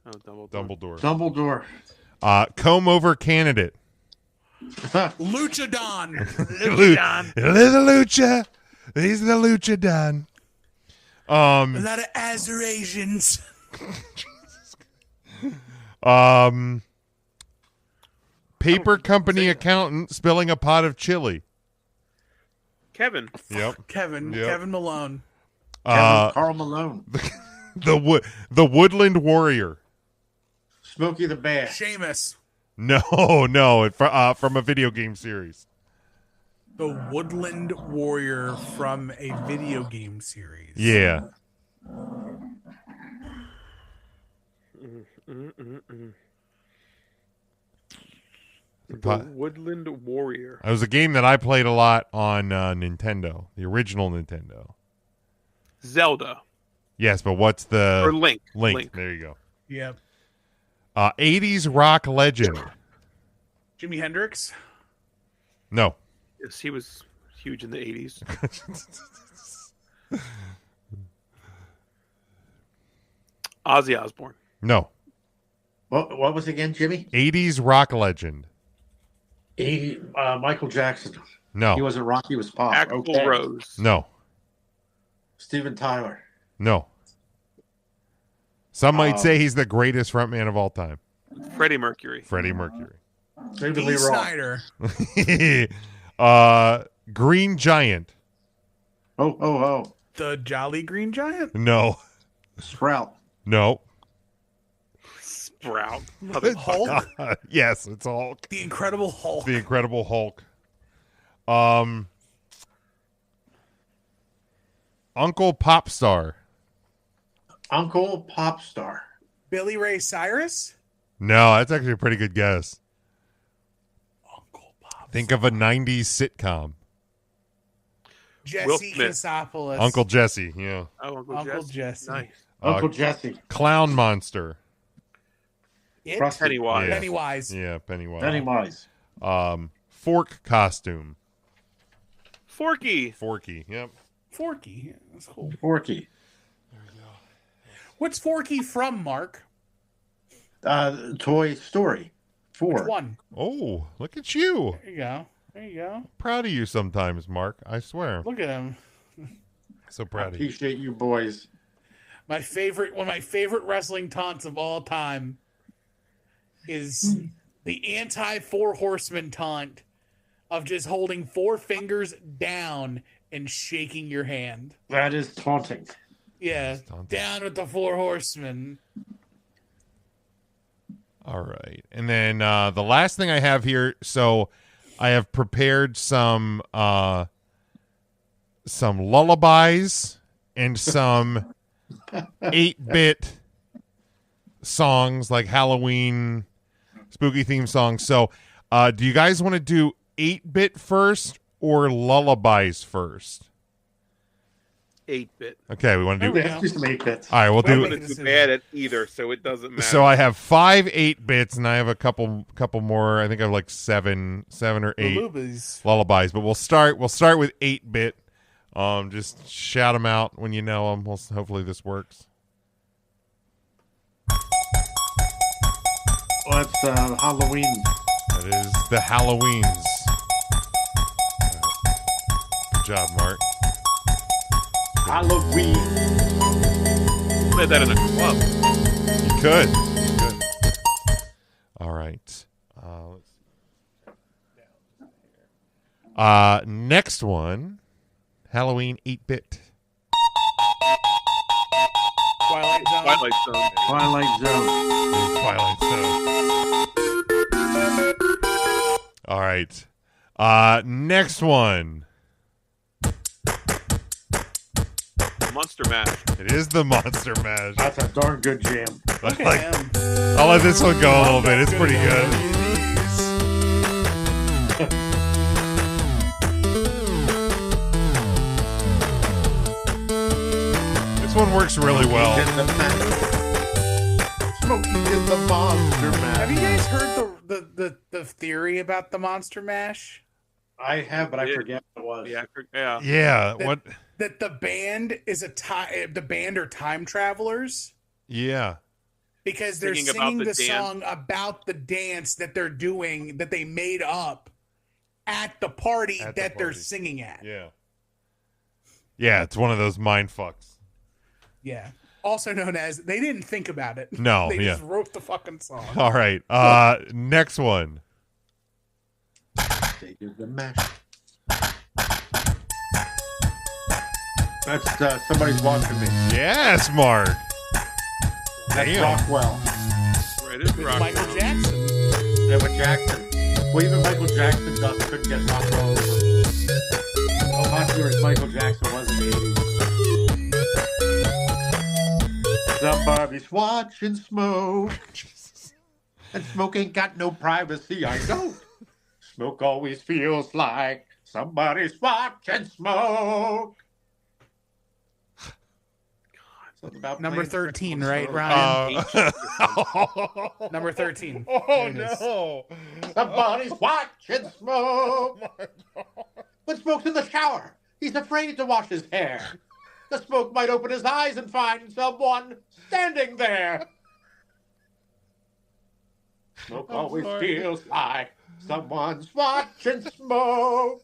Oh, Dumbledore. Dumbledore. Comb Over Candidate. Luchadon. Little Lucha. He's the Luchadon. A lot of Azerasians. Paper company accountant spilling a pot of chili. Kevin. Yep. Kevin Malone. Carl Malone. The Woodland Warrior. Smokey the Bear. Seamus. No, from a video game series. The Woodland Warrior from a video game series. Yeah. The Woodland Warrior. It was a game that I played a lot on Nintendo, the original Nintendo. Zelda. Yes, but what's the... Or Link. Link. There you go. Yep. 80s rock legend. Jimi Hendrix. No. Yes, he was huge in the 80s. Ozzy Osbourne. No. What was it again, Jimmy? 80s rock legend. Michael Jackson. No. He wasn't rock, he was pop. Axl Okay. Rose. No. Steven Tyler. No. Some might say he's the greatest frontman of all time. Freddie Mercury. Freddie Mercury. David Dee Lee Roth. Snyder. Green Giant. Oh. The Jolly Green Giant. No. Sprout. No. Sprout. Hulk. Yes, it's Hulk. The Incredible Hulk. The Incredible Hulk. Uncle Popstar. Uncle Popstar. Billy Ray Cyrus. No, that's actually a pretty good guess. Uncle Pop. Think of a 90s sitcom. Jesse Smith. Kasopoulos. Uncle Jesse, yeah. Oh, Uncle Jesse. Nice. Uncle Jesse. Clown Monster. It? Frosty. Pennywise. Yeah. Pennywise. Yeah, Pennywise. Pennywise. Fork costume. Forky. Forky, yep. Forky. Yeah, that's cool. Forky. What's Forky from, Mark? Toy Story. 4. Which one? Oh, look at you. There you go. There you go. Proud of you sometimes, Mark. I swear. Look at him. So proud of you. Appreciate you boys. one of my favorite wrestling taunts of all time is the anti-Four Horsemen taunt of just holding 4 fingers down and shaking your hand. That is taunting. Yeah, down with the 4 Horsemen. All right. And then the last thing I have here, so I have prepared some lullabies and some 8-bit songs, like Halloween spooky theme songs. So do you guys want to do 8-bit first or lullabies first? 8-bit. Okay, we want to do. Let's do some 8-bits. All right, we'll I'm do. not too bad at either, so it doesn't matter. So I have 5 8-bits, and I have a couple more. I think I have like seven or 8 lullabies. But we'll start with 8-bit. Just shout them out when you know them. Hopefully this works. Well, that's Halloween. That is the Halloweens. Good job, Mark. Halloween. Play that in a club. You could. All right. Next one, Halloween 8-bit. Twilight Zone. Twilight Zone. Twilight Zone. Twilight Zone. All right. Next one. Monster Mash. It is the Monster Mash. That's a darn good jam. Look Like, at him. I'll let this one go a little bit. It's pretty good. This one works really well. Smokey is the Monster Have Mash. you guys heard the theory about the Monster Mash? I have, but I forget what it was. Yeah. Yeah. Yeah. What? That the band is the band are time travelers Yeah. because they're Singing about singing the the dance. song about the dance that they're doing that they made up at the party At the that they're party. singing at. Yeah. Yeah. It's one of those mind fucks. Yeah. Also known as they didn't think about it. No, they yeah. just wrote the fucking song. All right. Next one. They did the mash. That's Somebody's Watching Me. Yes, Mark. That's Damn. Rockwell. Right, it's rock. Michael Jackson. Yeah, with Jackson. Well, even Michael Jackson couldn't get Rockwell over. How popular as Michael Jackson was in the 80s. Somebody's watching smoke. And smoke ain't got no privacy, I know. Smoke always feels like somebody's watching smoke. Something about Number playing 13, smoke. right, Ryan? Oh, Number 13. oh There it is. no. Somebody's watching smoke. When Smoke's in the shower, he's afraid to wash his hair. The smoke might open his eyes and find someone standing there. Smoke always feels like someone's watching smoke.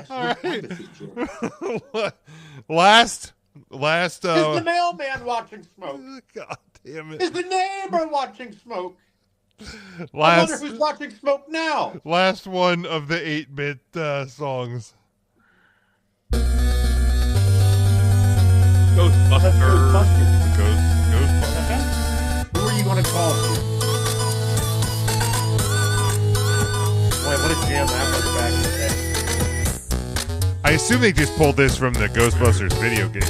All right. Last. Is the mailman watching smoke? God damn Is it. the neighbor watching smoke? I wonder Last. who's watching smoke now. Last one of the 8-bit songs. That's Ghostbusters. Ghostbusters. Ghostbusters. Who are you going to call? Boy, what a jam that was back in the day. I assume they just pulled this from the Ghostbusters video game.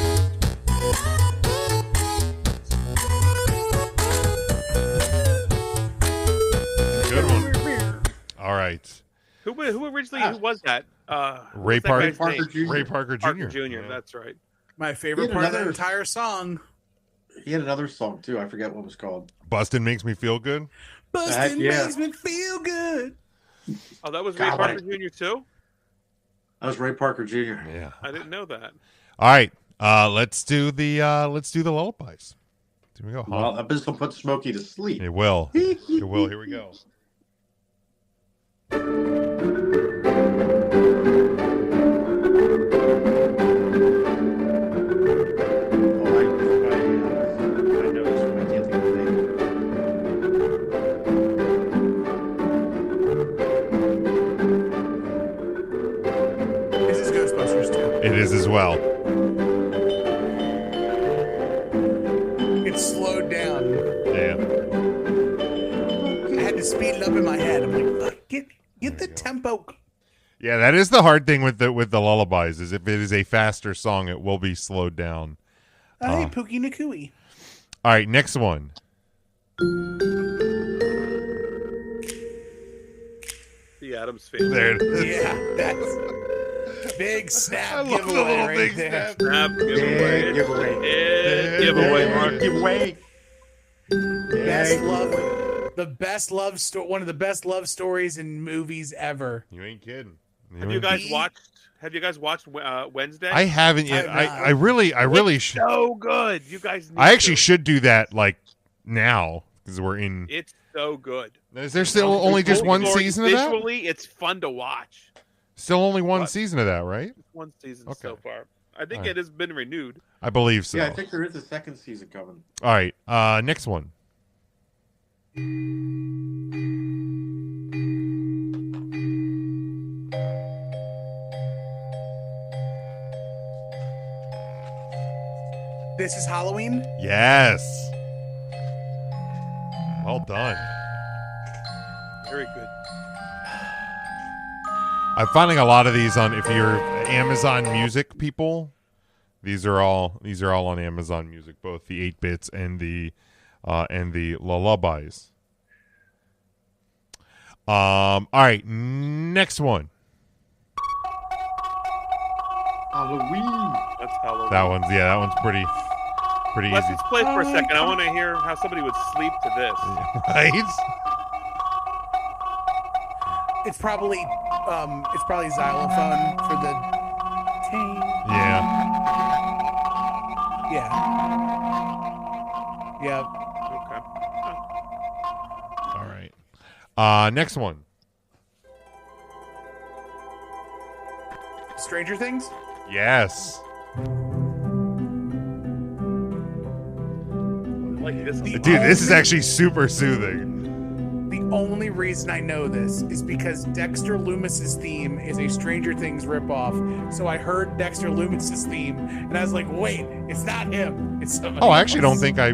Good one. All right. Who originally? Who was that? Ray what's that Parker. guy's Parker name? Jr. Ray Parker Jr. Parker Jr. Yeah. That's right. My favorite He had part of the another- entire song. He had another song too. I forget what it was called. Bustin' makes me feel good. Bustin' yeah. makes me feel good. Oh, that was Ray God, Parker Jr. too. That was Ray Parker Jr. Yeah. I didn't know that. All right. Let's do the lullabies. Here we go. Well, this will put Smokey to sleep. It will. It will. Here we go. as well. It slowed down. Yeah. I had to speed it up in my head. I'm like, "Fuck, get the tempo." Yeah, that is the hard thing with the lullabies, is if it is a faster song, it will be slowed down. Hey, Pookie Nakui. All right, next one. The Addams Family. There it is. Yeah, that's big snap I love the giveaway little right big there. snap. Snap giveaway. Big giveaway. Giveaway, Mark. Giveaway. Best love, the best love story, one of the best love stories in movies ever. You ain't kidding. Have you guys watched Wednesday? I haven't yet. I've not. I really should. So good. You guys need I actually to. should do that like now because we're in. It's so good. Is there still only just one Visually- season of that? Visually, it's fun to watch. Still only one What? season of that, right? One season Okay. so far. I think All right. it has been renewed. I believe so. Yeah, I think there is a second season coming. All right, next one. This is Halloween. Yes. Well done. Very good. I'm finding a lot of these on if you're Amazon Music people. These are all on Amazon Music, both the 8-bits and the lullabies. All right, next one. Halloween. That's Halloween. That one's pretty Let's easy. just play it for a second. I want to hear how somebody would sleep to this. Right? It's probably xylophone for the ting. Yeah. Yeah. Yeah. Okay. All right. Next one. Stranger Things. Yes. I like this. The Dude, this is only- actually super soothing. The only reason I know this is because Dexter Loomis's theme is a Stranger Things ripoff. So I heard Dexter Loomis's theme, and I was like, "Wait, it's not him. It's somebody." Oh, I actually don't else." think I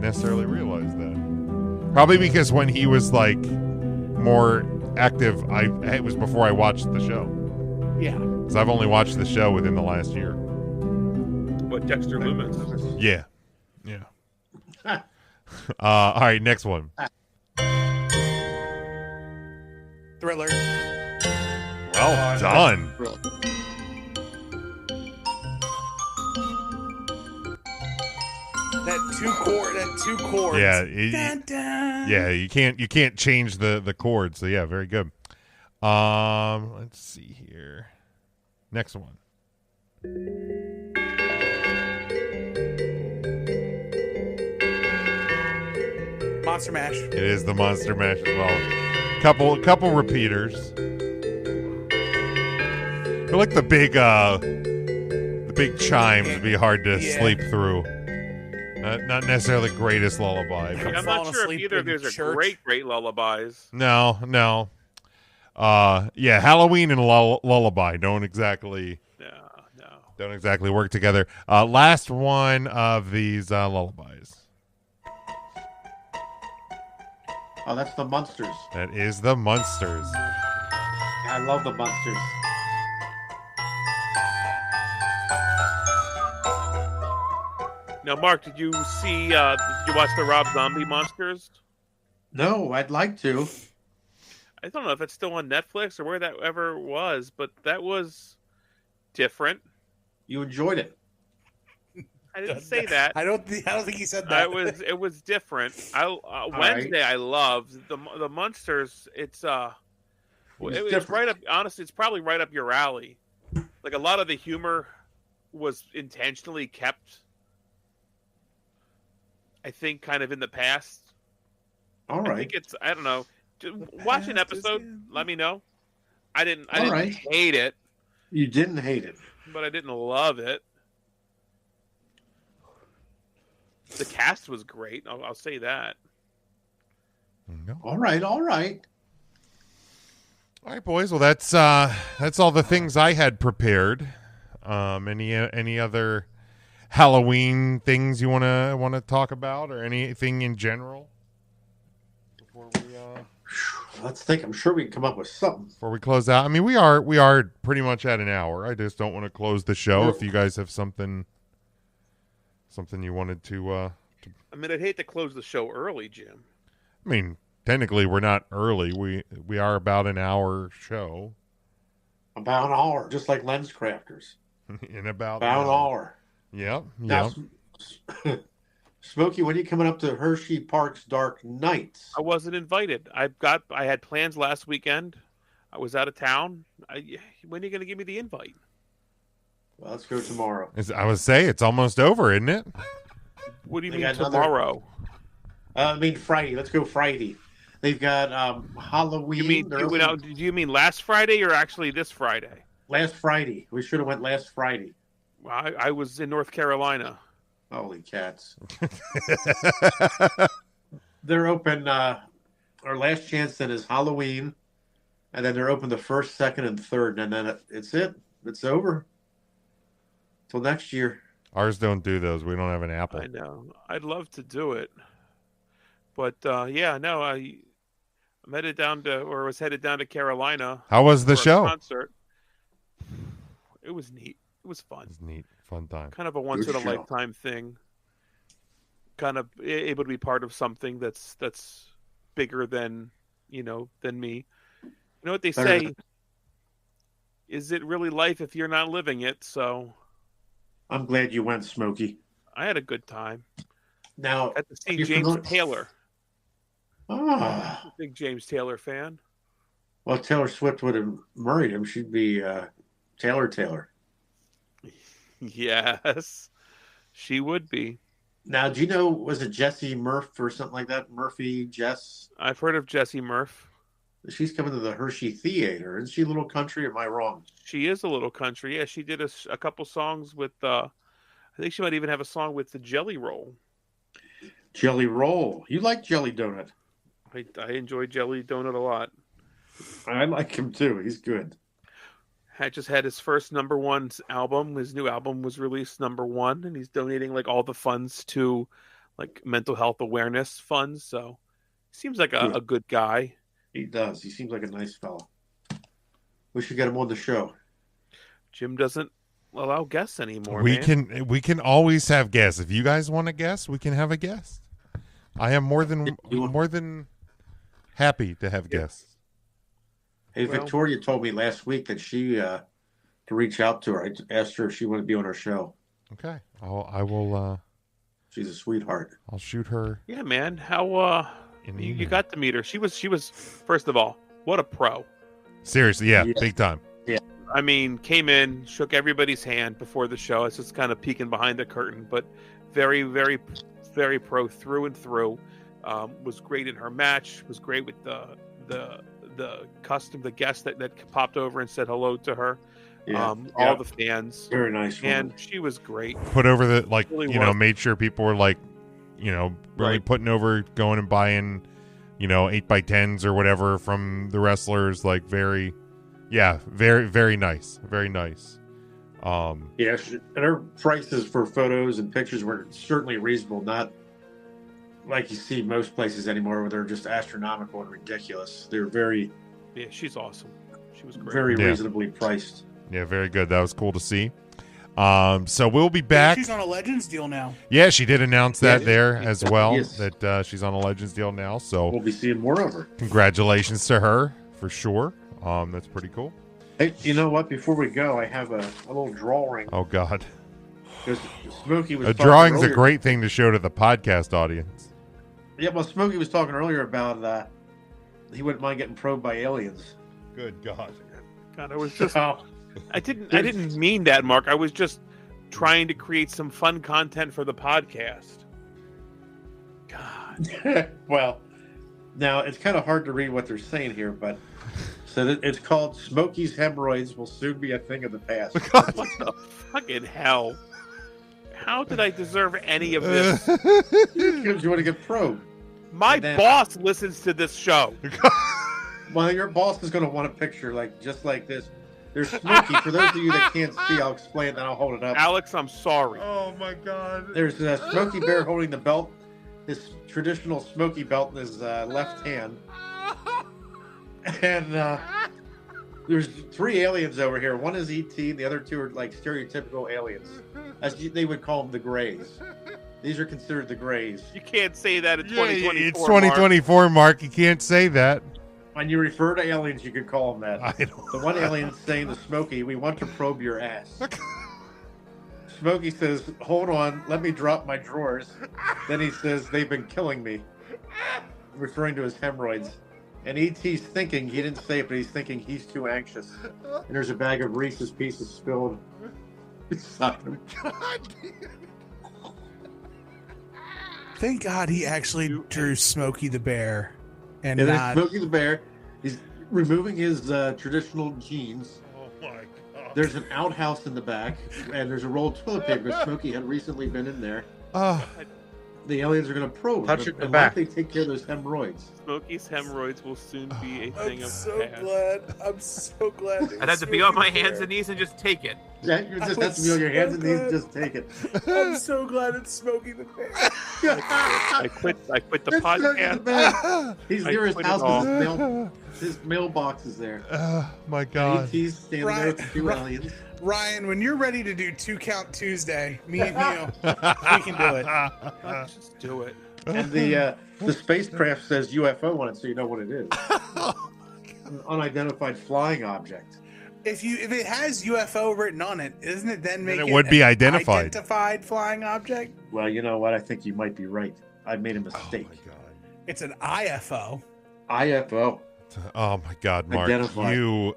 necessarily realized that. Probably because when he was like more active, it was before I watched the show. Yeah. Because I've only watched the show within the last year. What Dexter Loomis? Yeah. Yeah. All right, next one. Thriller. Well done. That two chords. Yeah, Dun, dun. yeah. You can't change the chords. So yeah, very good. Let's see here. Next one. Monster Mash. It is the Monster Mash as well. Couple repeaters. I feel like the big chimes would be hard to Yeah. sleep through. Not necessarily the greatest lullaby. I'm But not falling sure if asleep either of in these are church. great lullabies. no. Yeah, Halloween and lullaby don't exactly No. work together. Last one of these lullabies. Oh, that's the Munsters. That is the Munsters. I love the Munsters. Now, Mark, did you watch the Rob Zombie Monsters? No, I'd like to. I don't know if it's still on Netflix or where that ever was, but that was different. You enjoyed it. I didn't say that. I don't think he said that. It was different. Wednesday I loved the Munsters. It's different. right up. Honestly, it's probably right up your alley. Like a lot of the humor was intentionally kept. I think kind of in the past. All I right. think it's. I don't know. Watch an past is episode. in- Let me know. I didn't right. hate it, You didn't hate it. but I didn't love it. The cast was great. I'll say that. All right. All right, boys. Well, that's all the things I had prepared. Any other Halloween things you wanna talk about, or anything in general before we Let's think. I'm sure we can come up with something. before we close out? I mean, we are pretty much at an hour. I just don't want to close the show. No. If you guys have something you wanted to. I mean, I'd hate to close the show early, Jim. I mean, technically, we're not early. We are about an hour show. About an hour, just like Lens Crafters. In about About an hour. Yep. Now, Smokey, when are you coming up to Hershey Park's Dark Nights? I wasn't invited. I had plans last weekend. I was out of town. When are you going to give me the invite? Well, let's go tomorrow. I would say it's almost over, isn't it? What do you They mean got another- tomorrow? I mean Friday. Let's go Friday. They've got Halloween. Do you mean last Friday or actually this Friday? Last Friday. We should have went last Friday. Well, I was in North Carolina. Holy cats. They're open. Our last chance then is Halloween. And then they're open the 1st, 2nd, and 3rd. And then it's it. It's over. Till next year. Ours don't do those. We don't have an Apple. I know. I'd love to do it. But I'm headed down to, or was headed down to Carolina. How was the for a show? concert. It was neat. It was fun. It's neat, fun time. Kind of a once in a lifetime thing. Kind of able to be part of something that's bigger than me. You know what they say? Is it really life if you're not living it? So I'm glad you went, Smokey. I had a good time. Now, Got to see you James familiar- Taylor. Ah. Big James Taylor fan. Well, if Taylor Swift would have married him, she'd be Taylor. Yes, she would be. Now, do you know, was it Jessie Murph or something like that? Murphy, Jess? I've heard of Jessie Murph. She's coming to the Hershey Theater. Isn't she a little country? Or am I wrong? She is a little country. Yeah, she did a couple songs with, I think she might even have a song with the Jelly Roll. Jelly Roll. You like Jelly Donut. I enjoy Jelly Donut a lot. I like him too. He's good. Had just had his first #1 album. His new album was released #1, and he's donating like all the funds to like mental health awareness funds. So seems like a good guy. He does. He seems like a nice fellow. We should get him on the show. Jim doesn't allow guests anymore. We man. can always have guests. If you guys want a guest, we can have a guest. I am more than happy to have guests. Hey, Well- Victoria told me last week that she to reach out to her. I asked her if she wanted to be on our show. Okay, I will. She's a sweetheart. I'll shoot her. Yeah, man. How you got to meet her? She was first of all, what a pro. Seriously, yeah, Yeah. big time. I mean, came in, shook everybody's hand before the show. It's just kind of peeking behind the curtain, but very, very, very pro through and through. Was great in her match. Was great with the guest that popped over and said hello to her. Yeah. All the fans, Very nice woman. and she was great. Put over the Really was. made sure people were really Right. putting over, going and buying, 8x10s or whatever from the wrestlers. Like very very nice, very nice. Yeah, and her prices for photos and pictures were certainly reasonable, not like you see most places anymore where they're just astronomical and ridiculous. They're very, Yeah, she's awesome. She was great. very Yeah. reasonably priced. Yeah, very good. That was cool to see. So we'll be back. She's on a Legends deal now. Yeah, she did announce that Yes. there as well, Yes. that she's on a Legends deal now. So We'll be seeing more of her. congratulations to her for sure. That's pretty cool. Hey, you know what? Before we go, I have a little drawing. Oh God, Because Smokey was a talking drawing's a earlier- great thing to show to the podcast audience. Yeah, well, Smokey was talking earlier about he wouldn't mind getting probed by aliens. Good God. God, I was just Oh, I didn't mean that, Mark. I was just trying to create some fun content for the podcast. God. well, now it's kind of hard to read what they're saying here, but so it's called Smokey's hemorrhoids will soon be a thing of the past. What the fucking hell? How did I deserve any of this? Because you want to get probed. My And then- boss listens to this show. Well, your boss is going to want a picture just like this. There's Smokey. For those of you that can't see, I'll explain, then I'll hold it up. Alex, I'm sorry. Oh my God. There's Smokey Bear holding the belt, his traditional Smokey belt in his left hand. And there's 3 aliens over here. One is E.T., and the other 2 are like stereotypical aliens. They would call them the Greys. These are considered the Greys. You can't say that in Yeah, 2024. it's 2024, Mark. You can't say that. When you refer to aliens, you could call them that. I don't. The one alien saying to Smokey, "We want to probe your ass." Smokey says, "Hold on, let me drop my drawers." Then he says, "They've been killing me," referring to his hemorrhoids. And E.T.'s thinking, he didn't say it, but he's thinking he's too anxious. And there's a bag of Reese's Pieces spilled beside him. Thank God he actually drew Smokey the Bear. And And not... there's Smokey the Bear. He's removing his traditional jeans. Oh my God. There's an outhouse in the back, and there's a roll of toilet paper because Smokey had recently been in there. The aliens are going to probe Touch him, it in the and back. they take care of those hemorrhoids. Smokey's hemorrhoids will soon be a thing of the past. glad. I'm so glad. I'd have to be on my hands and knees and just take it. Yeah, you just have to be on your hands and knees, just take it. I'm so glad it's Smokey the Bear. I quit the It's Smokey the podcast. Bear. He's I near his quit it house, all. but his mailbox is there. My And God. E.T.'s standing there with the 2 aliens. Ryan, when you're ready to do 2 Count Tuesday, me and you, we can do it. Let's just do it. And the spacecraft says UFO on it, so you know what it is. An unidentified flying object. If it has UFO written on it, isn't it then make it would be an identified. identified flying object? Well, you know what? I think you might be right. I made a mistake. Oh my God. It's an IFO. IFO. Oh my God, Mark. Identified. You.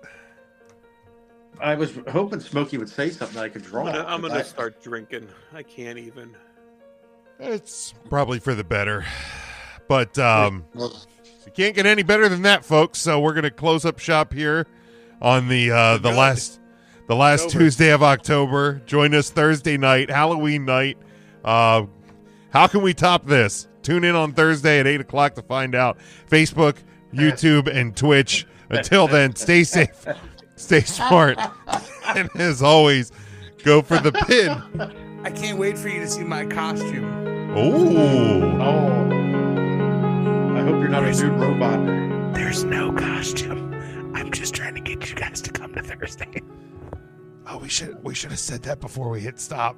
I was hoping Smokey would say something I could draw. I'm gonna start drinking. I can't even. It's probably for the better. But you can't get any better than that, folks. So we're gonna close up shop here on the last Tuesday of October. Join us Thursday night, Halloween night. How can we top this? Tune in on Thursday at 8 o'clock to find out. Facebook, YouTube, and Twitch. Until then, stay safe, stay smart, and as always, go for the pin. I can't wait for you to see my costume. Ooh. Oh. I hope you're not a nude robot. There's no costume. I'm just trying to get you guys to come to Thursday. Oh, we should have said that before we hit stop.